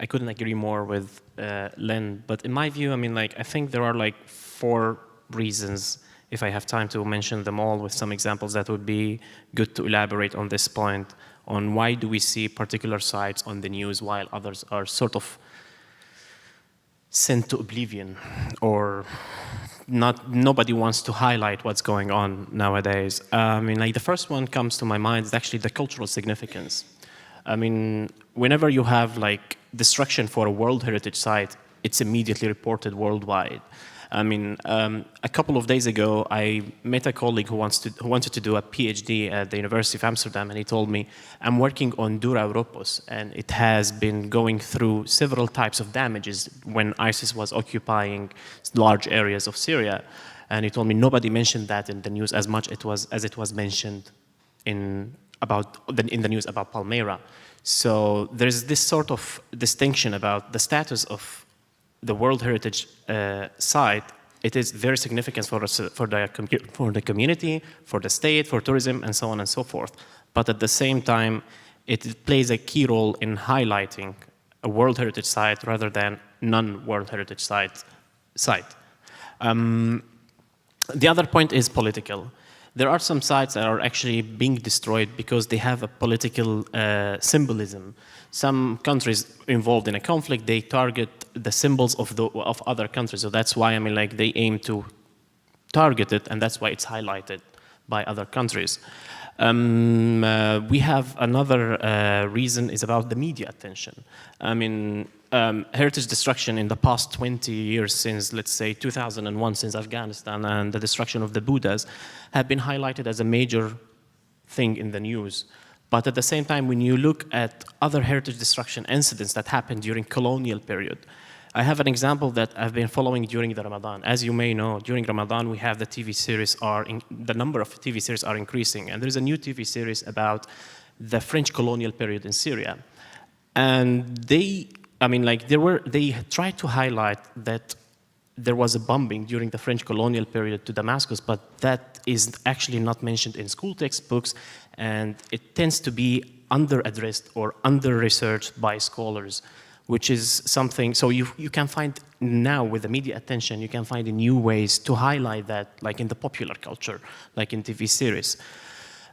couldn't agree more with Lynn. But in my view, I think there are 4 reasons, if I have time to mention them all with some examples, that would be good to elaborate on this point, on why do we see particular sites on the news while others are sort of sent to oblivion, or nobody wants to highlight what's going on nowadays. The first one comes to my mind is actually the cultural significance. Whenever you have destruction for a World Heritage Site, it's immediately reported worldwide. A couple of days ago, I met a colleague who wanted to do a PhD at the University of Amsterdam, and he told me, I'm working on Dura Europos, and it has been going through several types of damages when ISIS was occupying large areas of Syria. And he told me nobody mentioned that in the news as much as it was mentioned in the news about Palmyra. So there's this sort of distinction about the status of the World Heritage Site. It is very significant for the community, for the state, for tourism, and so on and so forth. But at the same time, it plays a key role in highlighting a World Heritage Site rather than non-World Heritage Site. The other point is political. There are some sites that are actually being destroyed because they have a political symbolism. Some countries involved in a conflict, they target the symbols of other countries. So that's why they aim to target it, and that's why it's highlighted by other countries. We have another reason is about the media attention. Heritage destruction in the past 20 years, since let's say 2001, since Afghanistan and the destruction of the Buddhas, have been highlighted as a major thing in the news. But at the same time, when you look at other heritage destruction incidents that happened during colonial period, I have an example that I've been following during the Ramadan. As you may know, during Ramadan, we have the TV series the number of TV series are increasing. And there's a new TV series about the French colonial period in Syria. And they tried to highlight that there was a bombing during the French colonial period to Damascus, but that is actually not mentioned in school textbooks, and it tends to be under-addressed or under-researched by scholars, which is something, so you can find now with the media attention, you can find new ways to highlight that, like in the popular culture, like in TV series.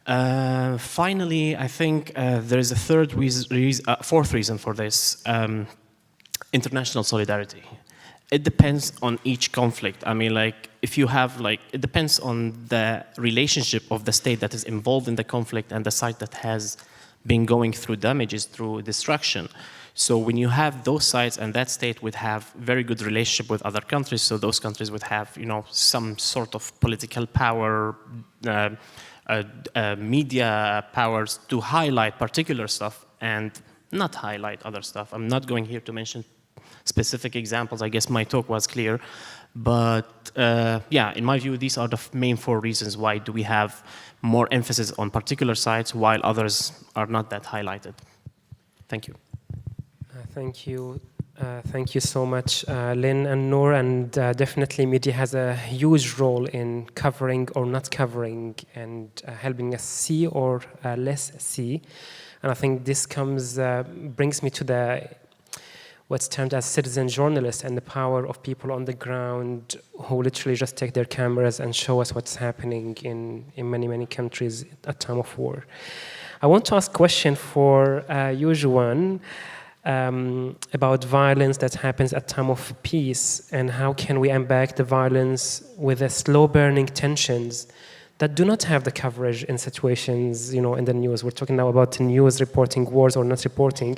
Finally, I think there is a fourth reason for this, international solidarity. it depends on each conflict. I mean, like, if you have, like, it depends on the relationship of the state that is involved in the conflict and the site that has been going through damages, through destruction. So when you have those sites and that state would have very good relationship with other countries, so those countries would have, you know, some sort of political power, media powers to highlight particular stuff and not highlight other stuff. I'm not going here to mention specific examples. I guess my talk was clear. But yeah, in my view, these are the main 4 reasons why do we have more emphasis on particular sites while others are not that highlighted. Thank you. Thank you. Thank you so much, Lynn and Noor, and definitely media has a huge role in covering or not covering and helping us see or less see. And I think this brings me to what's termed as citizen journalists and the power of people on the ground who literally just take their cameras and show us what's happening in many, many countries at time of war. I want to ask a question for you, Juan, about violence that happens at time of peace, and how can we unpack the violence with the slow-burning tensions that do not have the coverage in situations, you know, in the news. We're talking now about the news reporting wars or not reporting,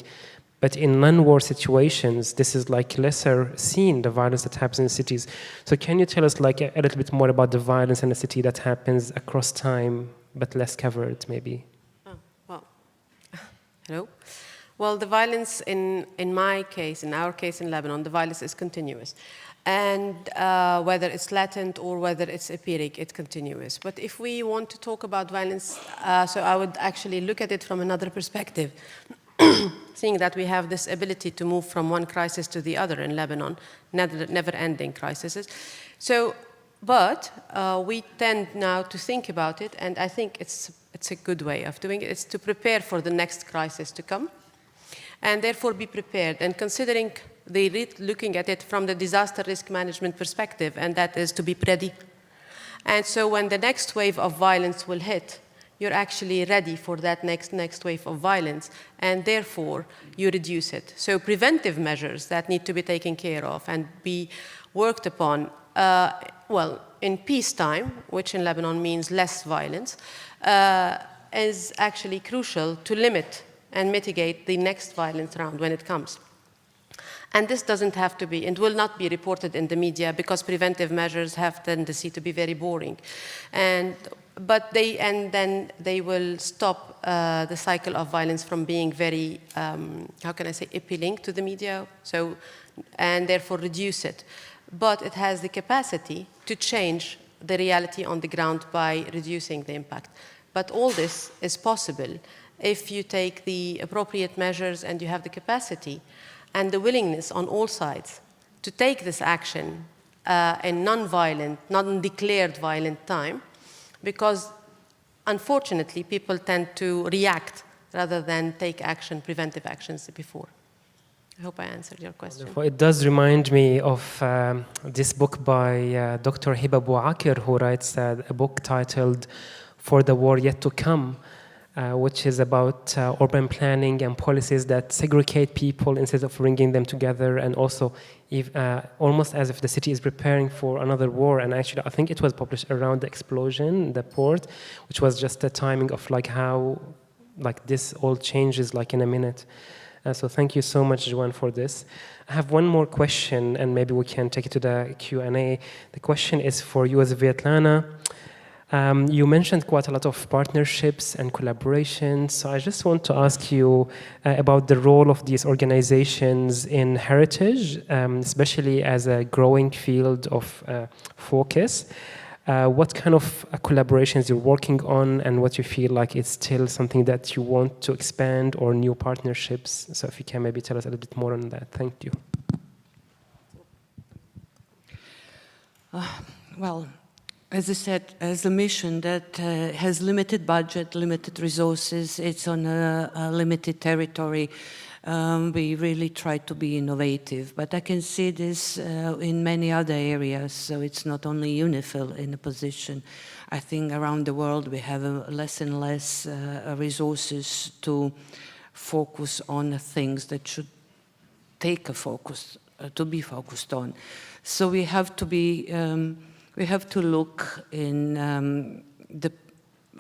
but in non-war situations, this is like lesser seen, the violence that happens in cities. So can you tell us like a little bit more about the violence in a city that happens across time, but less covered, maybe? Oh, well, hello. Well, the violence in my case, in our case in Lebanon, the violence is continuous. And whether it's latent or whether it's empiric, it's continuous. But if we want to talk about violence, so I would actually look at it from another perspective, seeing that we have this ability to move from one crisis to the other in Lebanon, never-ending crises. So, but we tend now to think about it, and I think it's a good way of doing it. It's to prepare for the next crisis to come, and therefore be prepared. And considering looking at it from the disaster risk management perspective, and that is to be ready. And so when the next wave of violence will hit, you're actually ready for that next wave of violence, and therefore you reduce it. So preventive measures that need to be taken care of and be worked upon, well, in peacetime, which in Lebanon means less violence, is actually crucial to limit and mitigate the next violence round when it comes. And this doesn't have to be, and will not be reported in the media because preventive measures have tendency to be very boring. And then they will stop the cycle of violence from being very, how can I say, appealing to the media, so, and therefore reduce it. But it has the capacity to change the reality on the ground by reducing the impact. But all this is possible if you take the appropriate measures and you have the capacity and the willingness on all sides to take this action in non-violent, non-declared violent time, because unfortunately people tend to react rather than take action, preventive actions before. I hope I answered your question. Wonderful. It does remind me of this book by Dr. Hiba Bouakir, who writes a book titled For the War Yet to Come, which is about urban planning and policies that segregate people instead of bringing them together, and also almost as if the city is preparing for another war. And actually, I think it was published around the explosion, the port, which was just the timing of like how like this all changes like in a minute. So thank you so much, Juan, for this. I have one more question, and maybe we can take it to the Q&A. The question is for you as Svetlana. You mentioned quite a lot of partnerships and collaborations, so I just want to ask you about the role of these organizations in heritage, especially as a growing field of focus. What kind of collaborations you're working on, and what you feel like it's still something that you want to expand, or new partnerships? So if you can maybe tell us a little bit more on that. Thank you. Well, as I said, as a mission that has limited budget, limited resources, it's on a limited territory, we really try to be innovative. But I can see this in many other areas, so it's not only UNIFIL in a position. I think around the world we have less and less resources to focus on things that should take a focus to be focused on. So we have to be, we have to look in the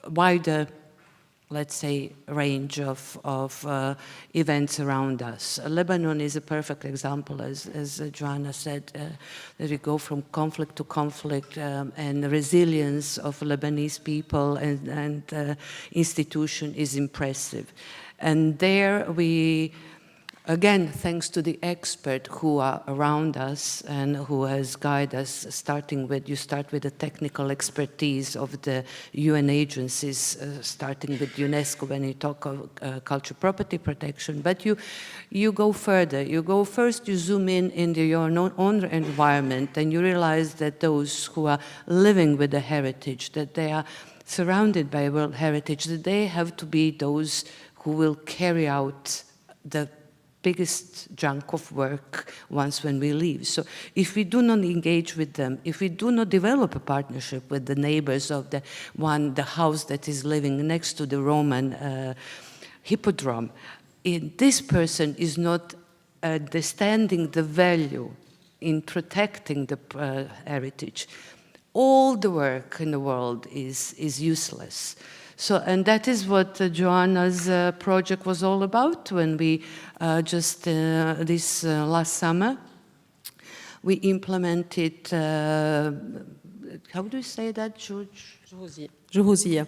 wider, let's say, range of events around us. Lebanon is a perfect example, as Joanna said, that we go from conflict to conflict, and the resilience of Lebanese people and institution is impressive. And there we, again, thanks to the experts who are around us and who has guided us, starting with, you start with the technical expertise of the UN agencies, starting with UNESCO when you talk of cultural property protection, but you go further. You go first, you zoom in into your own environment, and you realize that those who are living with the heritage, that they are surrounded by world heritage, that they have to be those who will carry out the biggest chunk of work once when we leave. So if we do not engage with them, if we do not develop a partnership with the neighbors of the house that is living next to the Roman hippodrome, this person is not understanding the value in protecting the heritage, all the work in the world is useless. So, and that is what Joanna's project was all about when we this last summer, we implemented, how do you say that, Juzia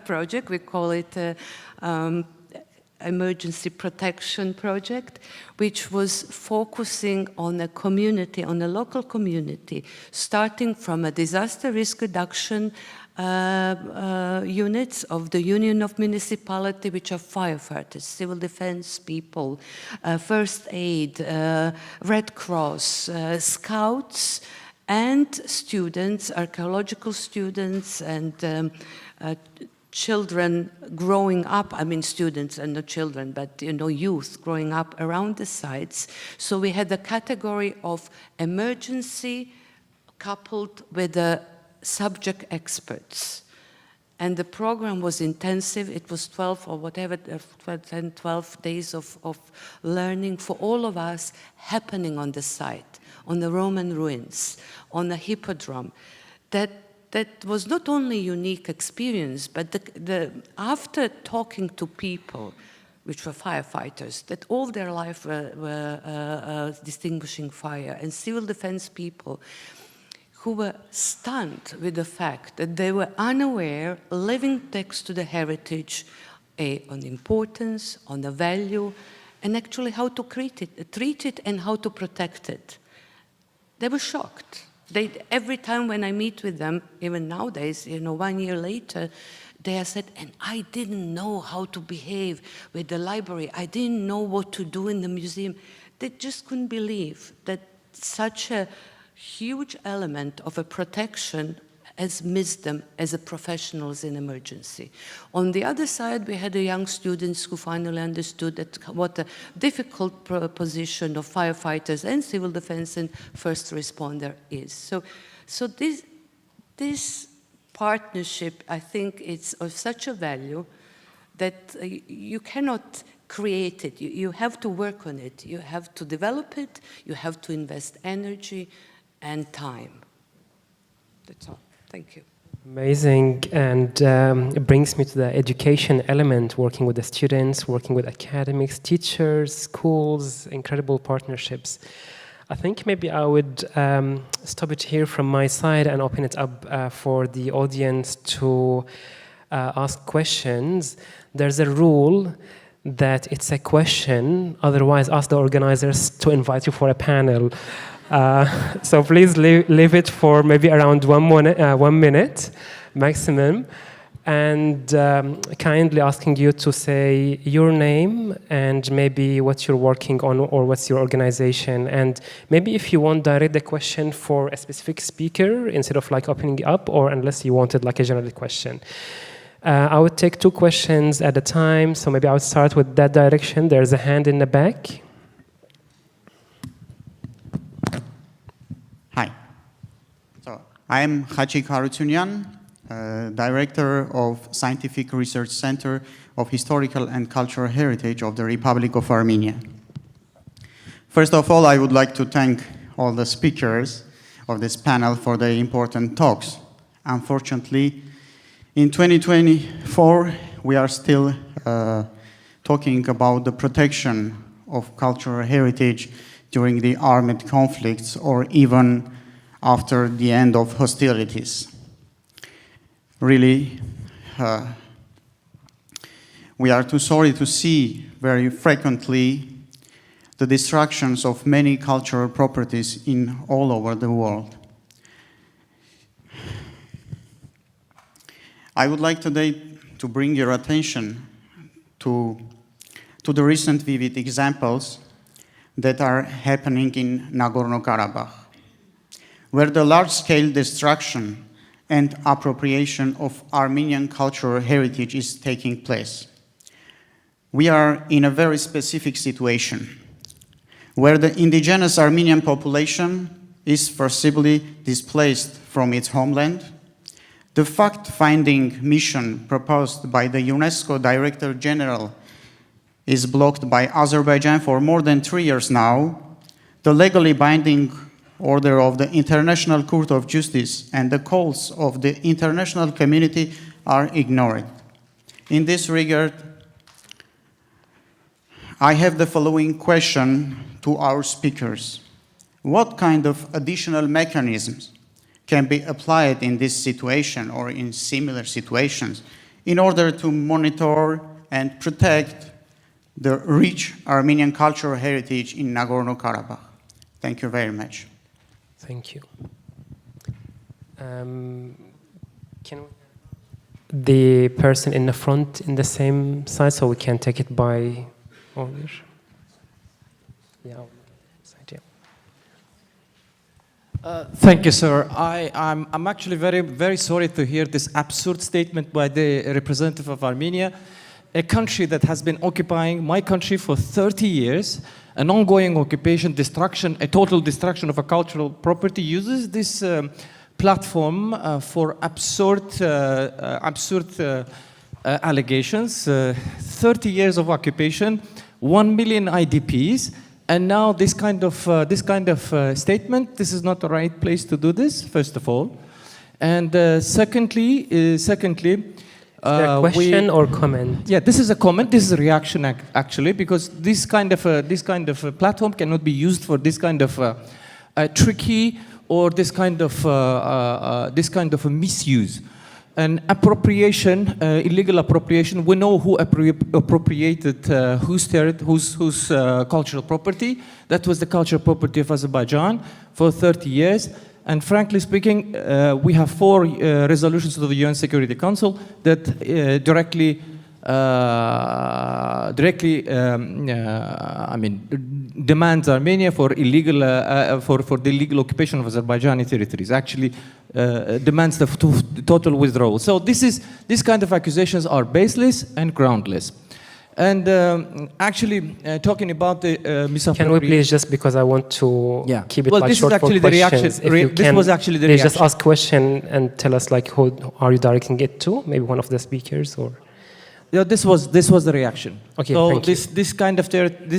project. We call it emergency protection project, which was focusing on a community, on a local community, starting from a disaster risk reduction units of the Union of Municipality, which are firefighters, civil defense people, first aid, Red Cross, scouts, and students, archaeological students, and children growing up, I mean students and not children, but youth growing up around the sites. So we had a category of emergency coupled with the subject experts. And the program was intensive. It was 12 or whatever, 12 days of learning for all of us happening on the site, on the Roman ruins, on the hippodrome. That was not only unique experience, but after talking to people, which were firefighters, that all their life were distinguishing fire, and civil defense people, who were stunned with the fact that they were unaware, living next to the heritage, on the importance, on the value, and actually how to treat it and how to protect it. They were shocked. Every time when I meet with them, even nowadays, 1 year later, they have said, and I didn't know how to behave with the library. I didn't know what to do in the museum. They just couldn't believe that such a huge element of a protection has missed them as a professionals in emergency. On the other side, we had the young students who finally understood that what a difficult position of firefighters and civil defense and first responder is. So this partnership, I think, is of such a value that you cannot create it. You have to work on it. You have to develop it. You have to invest energy and time. That's all. Thank you. Amazing, and it brings me to the education element, working with the students, working with academics, teachers, schools, incredible partnerships. I think maybe I would stop it here from my side and open it up for the audience to ask questions. There's a rule that it's a question, otherwise ask the organizers to invite you for a panel. So please leave it for maybe around 1 minute maximum, and kindly asking you to say your name and maybe what you're working on or what's your organization, and maybe if you want direct the question for a specific speaker instead of like opening it up, or unless you wanted like a general question. I would take 2 questions at a time, so maybe I would start with that direction. There's a hand in the back. Hi. So I'm Haji Karutunyan, Director of Scientific Research Center of Historical and Cultural Heritage of the Republic of Armenia. First of all, I would like to thank all the speakers of this panel for their important talks. Unfortunately, in 2024, we are still talking about the protection of cultural heritage during the armed conflicts or even after the end of hostilities. Really, we are too sorry to see very frequently the destructions of many cultural properties in all over the world. I would like today to bring your attention to the recent vivid examples that are happening in Nagorno-Karabakh, where the large-scale destruction and appropriation of Armenian cultural heritage is taking place. We are in a very specific situation, where the indigenous Armenian population is forcibly displaced from its homeland. The fact-finding mission proposed by the UNESCO Director General is blocked by Azerbaijan for more than 3 years now. The legally binding order of the International Court of Justice and the calls of the international community are ignored. In this regard, I have the following question to our speakers. What kind of additional mechanisms can be applied in this situation or in similar situations in order to monitor and protect the rich Armenian cultural heritage in Nagorno-Karabakh? Thank you very much. Thank you. Can the person in the front in the same side so we can take it by order? Yeah. Thank you, sir. I'm actually very sorry to hear this absurd statement by the representative of Armenia, a country that has been occupying my country for 30 years, an ongoing occupation, destruction, a total destruction of a cultural property, uses this platform for absurd allegations. 30 years of occupation, 1 million IDPs, and now this kind of statement. This is not the right place to do this, first of all, and secondly, is there a question or comment? Yeah, this is a comment. This is a reaction, actually, because this kind of a platform cannot be used for this kind of tricky or this kind of a misuse. And appropriation, illegal appropriation. We know who appropriated whose cultural property. That was the cultural property of Azerbaijan for 30 years. And frankly speaking, we have 4 resolutions of the UN Security Council that directly, demands Armenia for illegal for the illegal occupation of Azerbaijani territories. Actually, demands the total withdrawal. So these kind of accusations are baseless and groundless. And actually, talking about the misappropriation... Can we please, just because I want to keep it well, like this short is actually for the questions. reaction. This was actually the reaction. Just ask question and tell us like who are you directing it to? Maybe one of the speakers or... Yeah, this was the reaction. Okay, so thank you. this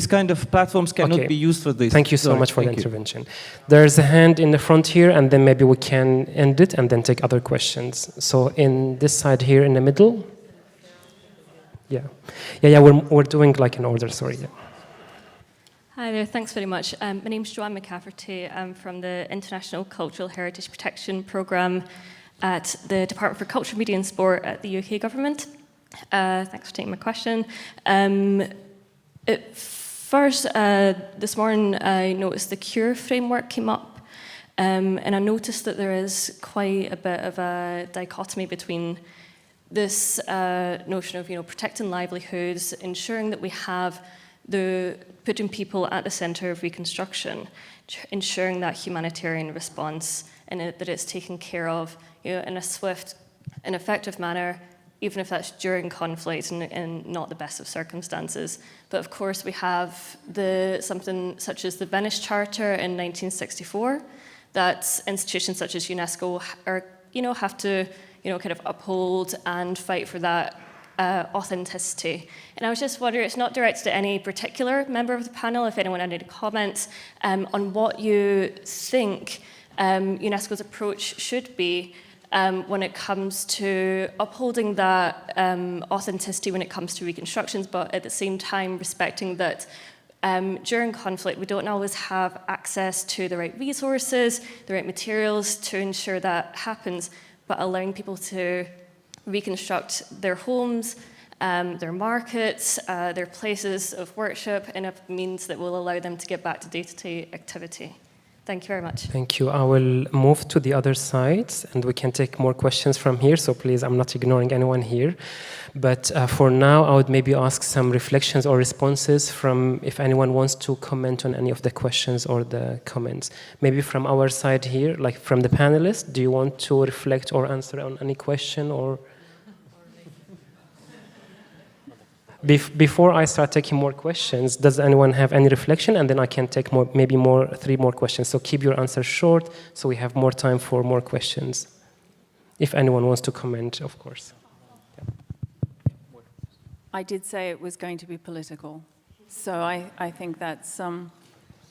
kind of platforms cannot be used for this. Thank you so much for the intervention. There's a hand in the front here, and then maybe we can end it and then take other questions. So in this side here in the middle. Yeah, we're doing like in order, sorry. Yeah. Hi there, thanks very much. My name's Joanne McCafferty. I'm from the International Cultural Heritage Protection Programme at the Department for Culture, Media and Sport at the UK government. Thanks for taking my question. First, this morning I noticed the CURE framework came up, and I noticed that there is quite a bit of a dichotomy between this notion of protecting livelihoods, ensuring that we have putting people at the centre of reconstruction, ensuring that humanitarian response and that it's taken care of in a swift and effective manner, even if that's during conflict and not the best of circumstances. But of course we have something such as the Venice Charter in 1964 that institutions such as UNESCO have to kind of uphold and fight for that authenticity. And I was just wondering, it's not directed at any particular member of the panel, if anyone had any comments on what you think UNESCO's approach should be when it comes to upholding that authenticity when it comes to reconstructions, but at the same time respecting that during conflict we don't always have access to the right resources, the right materials to ensure that happens, but allowing people to reconstruct their homes, their markets, their places of worship in a means that will allow them to get back to day-to-day activity. Thank you very much. Thank you. I will move to the other side, and we can take more questions from here, so please, I'm not ignoring anyone here. But for now, I would maybe ask some reflections or responses from if anyone wants to comment on any of the questions or the comments. Maybe from our side here, like from the panelists, do you want to reflect or answer on any question or... Before I start taking more questions, does anyone have any reflection? And then I can take more, maybe more, 3 more questions. So keep your answers short, so we have more time for more questions. If anyone wants to comment, of course. I did say it was going to be political. So I think that's,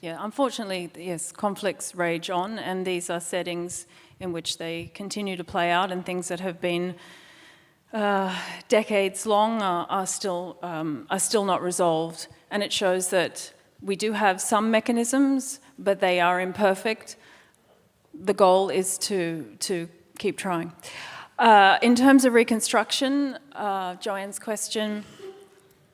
yeah, unfortunately, yes, conflicts rage on, and these are settings in which they continue to play out, and things that have been decades long are still not resolved, and it shows that we do have some mechanisms, but they are imperfect. The goal is to keep trying. In terms of reconstruction, Joanne's question,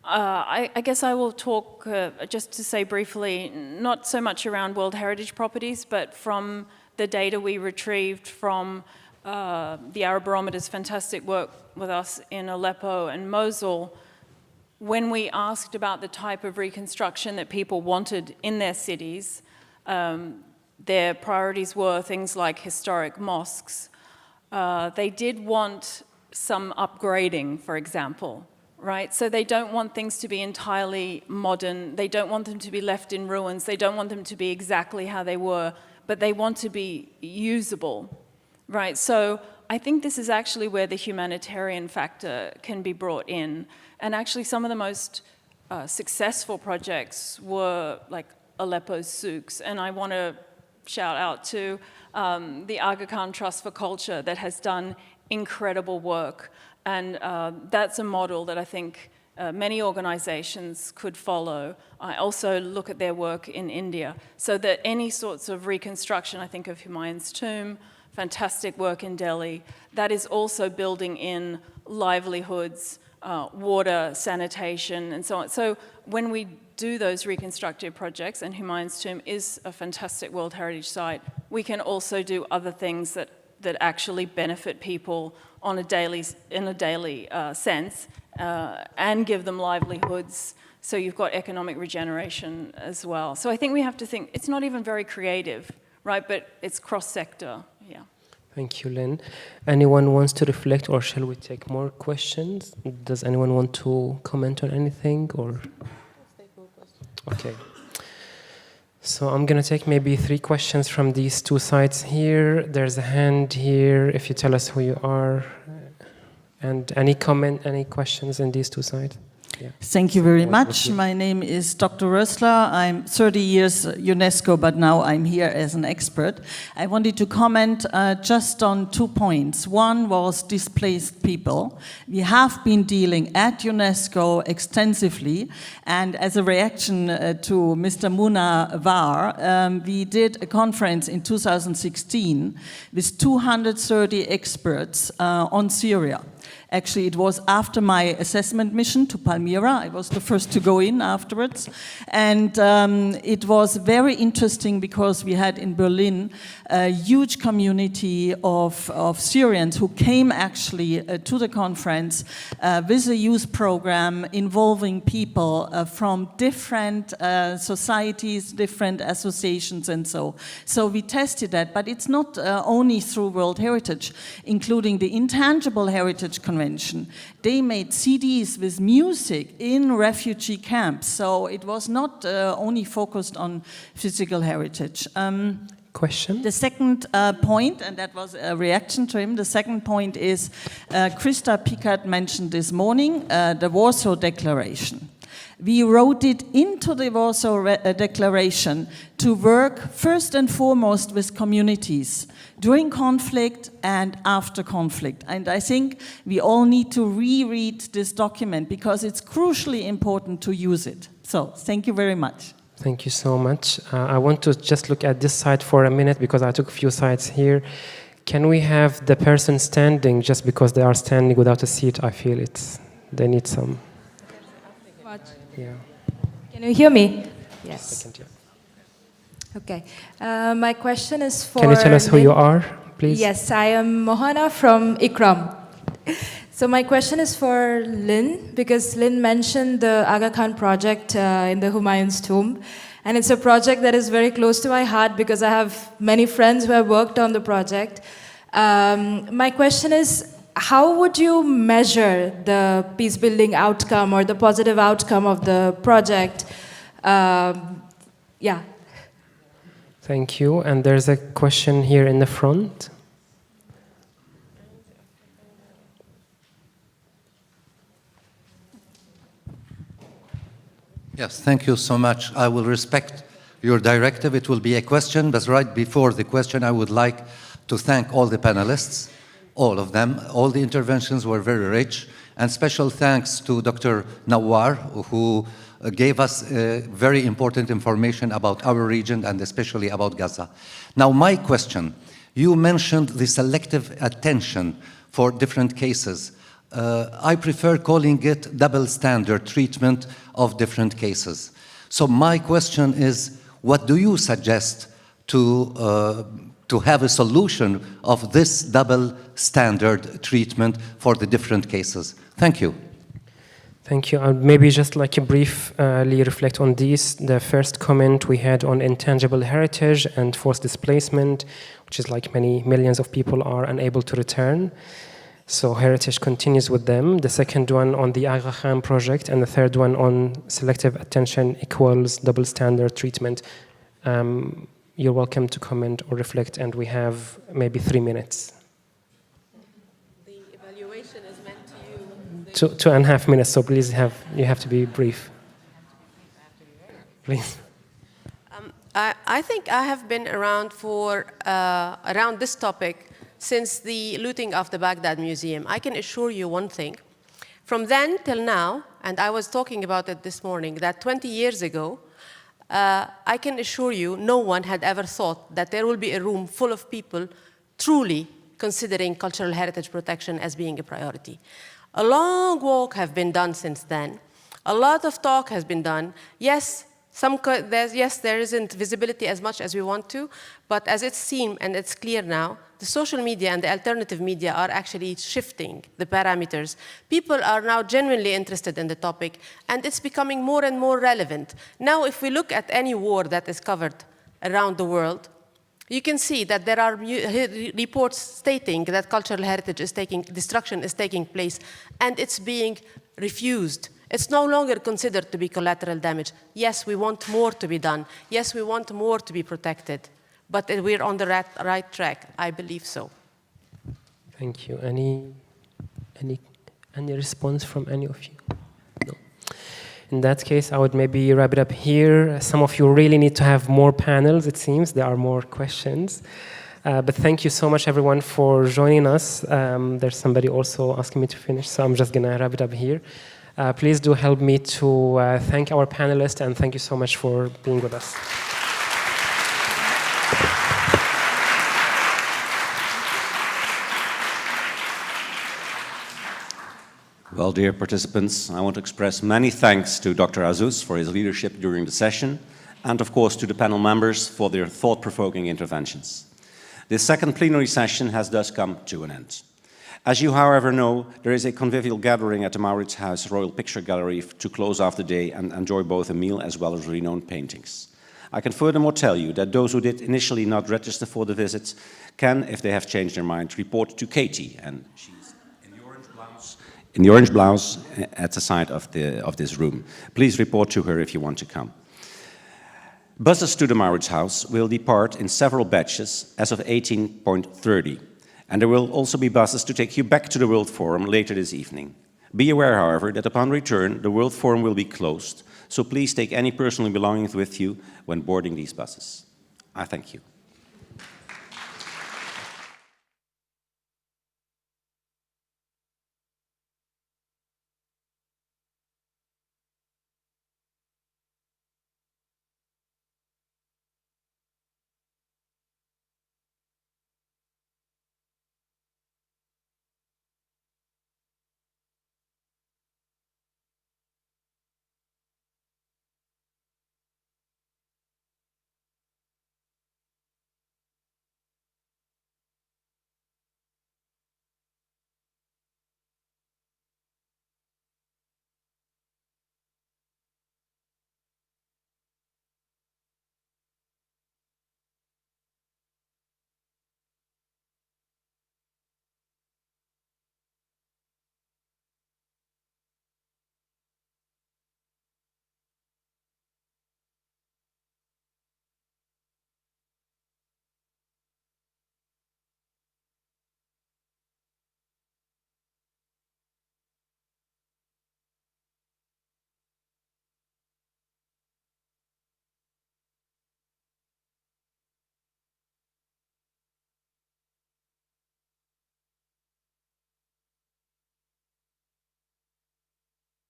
I guess I will talk just to say briefly, not so much around World Heritage properties, but from the data we retrieved from the Arab Barometer's fantastic work with us in Aleppo and Mosul. When we asked about the type of reconstruction that people wanted in their cities, their priorities were things like historic mosques. They did want some upgrading, for example, right? So they don't want things to be entirely modern. They don't want them to be left in ruins. They don't want them to be exactly how they were, but they want to be usable. Right, so I think this is actually where the humanitarian factor can be brought in. And actually some of the most successful projects were like Aleppo's souks. And I want to shout out to the Aga Khan Trust for Culture that has done incredible work. And that's a model that I think many organizations could follow. I also look at their work in India. So that any sorts of reconstruction, I think of Humayun's tomb, fantastic work in Delhi, that is also building in livelihoods, water, sanitation, and so on. So when we do those reconstructive projects, and Humayun's tomb is a fantastic World Heritage site, we can also do other things that actually benefit people on a daily, in a daily sense, and give them livelihoods. So you've got economic regeneration as well. So I think we have to think, it's not even very creative, right? But it's cross-sector, yeah. Thank you, Lynn. Anyone wants to reflect, or shall we take more questions? Does anyone want to comment on anything, or? Okay. So I'm gonna take maybe 3 questions from these 2 sides here. There's a hand here, if you tell us who you are. And any comment, any questions in these 2 sides? Yeah. Thank you very much. My name is Dr. Rössler. I'm 30 years UNESCO, but now I'm here as an expert. I wanted to comment just on 2 points. One was displaced people. We have been dealing at UNESCO extensively, and as a reaction to Mr. Muna Var, we did a conference in 2016 with 230 experts on Syria. Actually, it was after my assessment mission to Palmyra. I was the first to go in afterwards. And it was very interesting because we had in Berlin a huge community of Syrians who came actually to the conference with a youth program involving people from different societies, different associations and so. So we tested that, but it's not only through World Heritage, including the Intangible Heritage Convention. They made CDs with music in refugee camps, so it was not only focused on physical heritage. question? The second point, and that was a reaction to him, the second point is Krista Pickard mentioned this morning the Warsaw Declaration. We wrote it into the Warsaw Declaration to work first and foremost with communities during conflict and after conflict. And I think we all need to reread this document because it's crucially important to use it. So thank you very much. Thank you so much. I want to just look at this side for a minute because I took a few sides here. Can we have the person standing just because they are standing without a seat? I feel they need some. Yeah. Can you hear me? Yes. Second, yeah. Okay. My question is for... Can you tell us who you are, please? Yes, I am Mohana from Ikram. So my question is for Lynn, because Lynn mentioned the Aga Khan project in the Humayun's tomb. And it's a project that is very close to my heart because I have many friends who have worked on the project. My question is, how would you measure the peace-building outcome or the positive outcome of the project? Yeah. Thank you. And there's a question here in the front. Yes, thank you so much. I will respect your directive. It will be a question, but right before the question, I would like to thank all the panelists, all of them. All the interventions were very rich, and special thanks to Dr. Nawar, who gave us very important information about our region and especially about Gaza. Now, my question, you mentioned the selective attention for different cases. I prefer calling it double standard treatment of different cases. So my question is, what do you suggest to have a solution of this double standard treatment for the different cases? Thank you. Thank you. I'll maybe just like a briefly reflect on these. The first comment we had on intangible heritage and forced displacement, which is like many millions of people are unable to return. So heritage continues with them. The second one on the Aga Khan project, and the third one on selective attention equals double standard treatment. You're welcome to comment or reflect, and we have maybe 3 minutes. The evaluation is meant to you. 2.5 minutes, so please you have to be brief. Please. I think I have been around for around this topic since the looting of the Baghdad Museum. I can assure you one thing. From then till now, and I was talking about it this morning, that 20 years ago, I can assure you no one had ever thought that there will be a room full of people truly considering cultural heritage protection as being a priority. A long walk has been done since then. A lot of talk has been done. Yes, there isn't visibility as much as we want to, but as it's seen and it's clear now, the social media and the alternative media are actually shifting the parameters. People are now genuinely interested in the topic, and it's becoming more and more relevant. Now, if we look at any war that is covered around the world, you can see that there are reports stating that cultural heritage destruction is taking place, and it's being refused. It's no longer considered to be collateral damage. Yes, we want more to be done. Yes, we want more to be protected. But we're on the right track. I believe so. Thank you. Any response from any of you? No. In that case, I would maybe wrap it up here. Some of you really need to have more panels, it seems. There are more questions. But thank you so much, everyone, for joining us. There's somebody also asking me to finish, so I'm just going to wrap it up here. Please do help me to thank our panelists, and thank you so much for being with us. Well, dear participants, I want to express many thanks to Dr. Azouz for his leadership during the session, and of course to the panel members for their thought-provoking interventions. This second plenary session has thus come to an end. As you, however, know, there is a convivial gathering at the Maurits House Royal Picture Gallery to close off the day and enjoy both a meal as well as renowned paintings. I can furthermore tell you that those who did initially not register for the visit can, if they have changed their mind, report to Katie, and she's in the orange blouse at the side of this room. Please report to her if you want to come. Buses to the Mauritshuis will depart in several batches as of 18:30, and there will also be buses to take you back to the World Forum later this evening. Be aware, however, that upon return, the World Forum will be closed, so please take any personal belongings with you when boarding these buses. I thank you.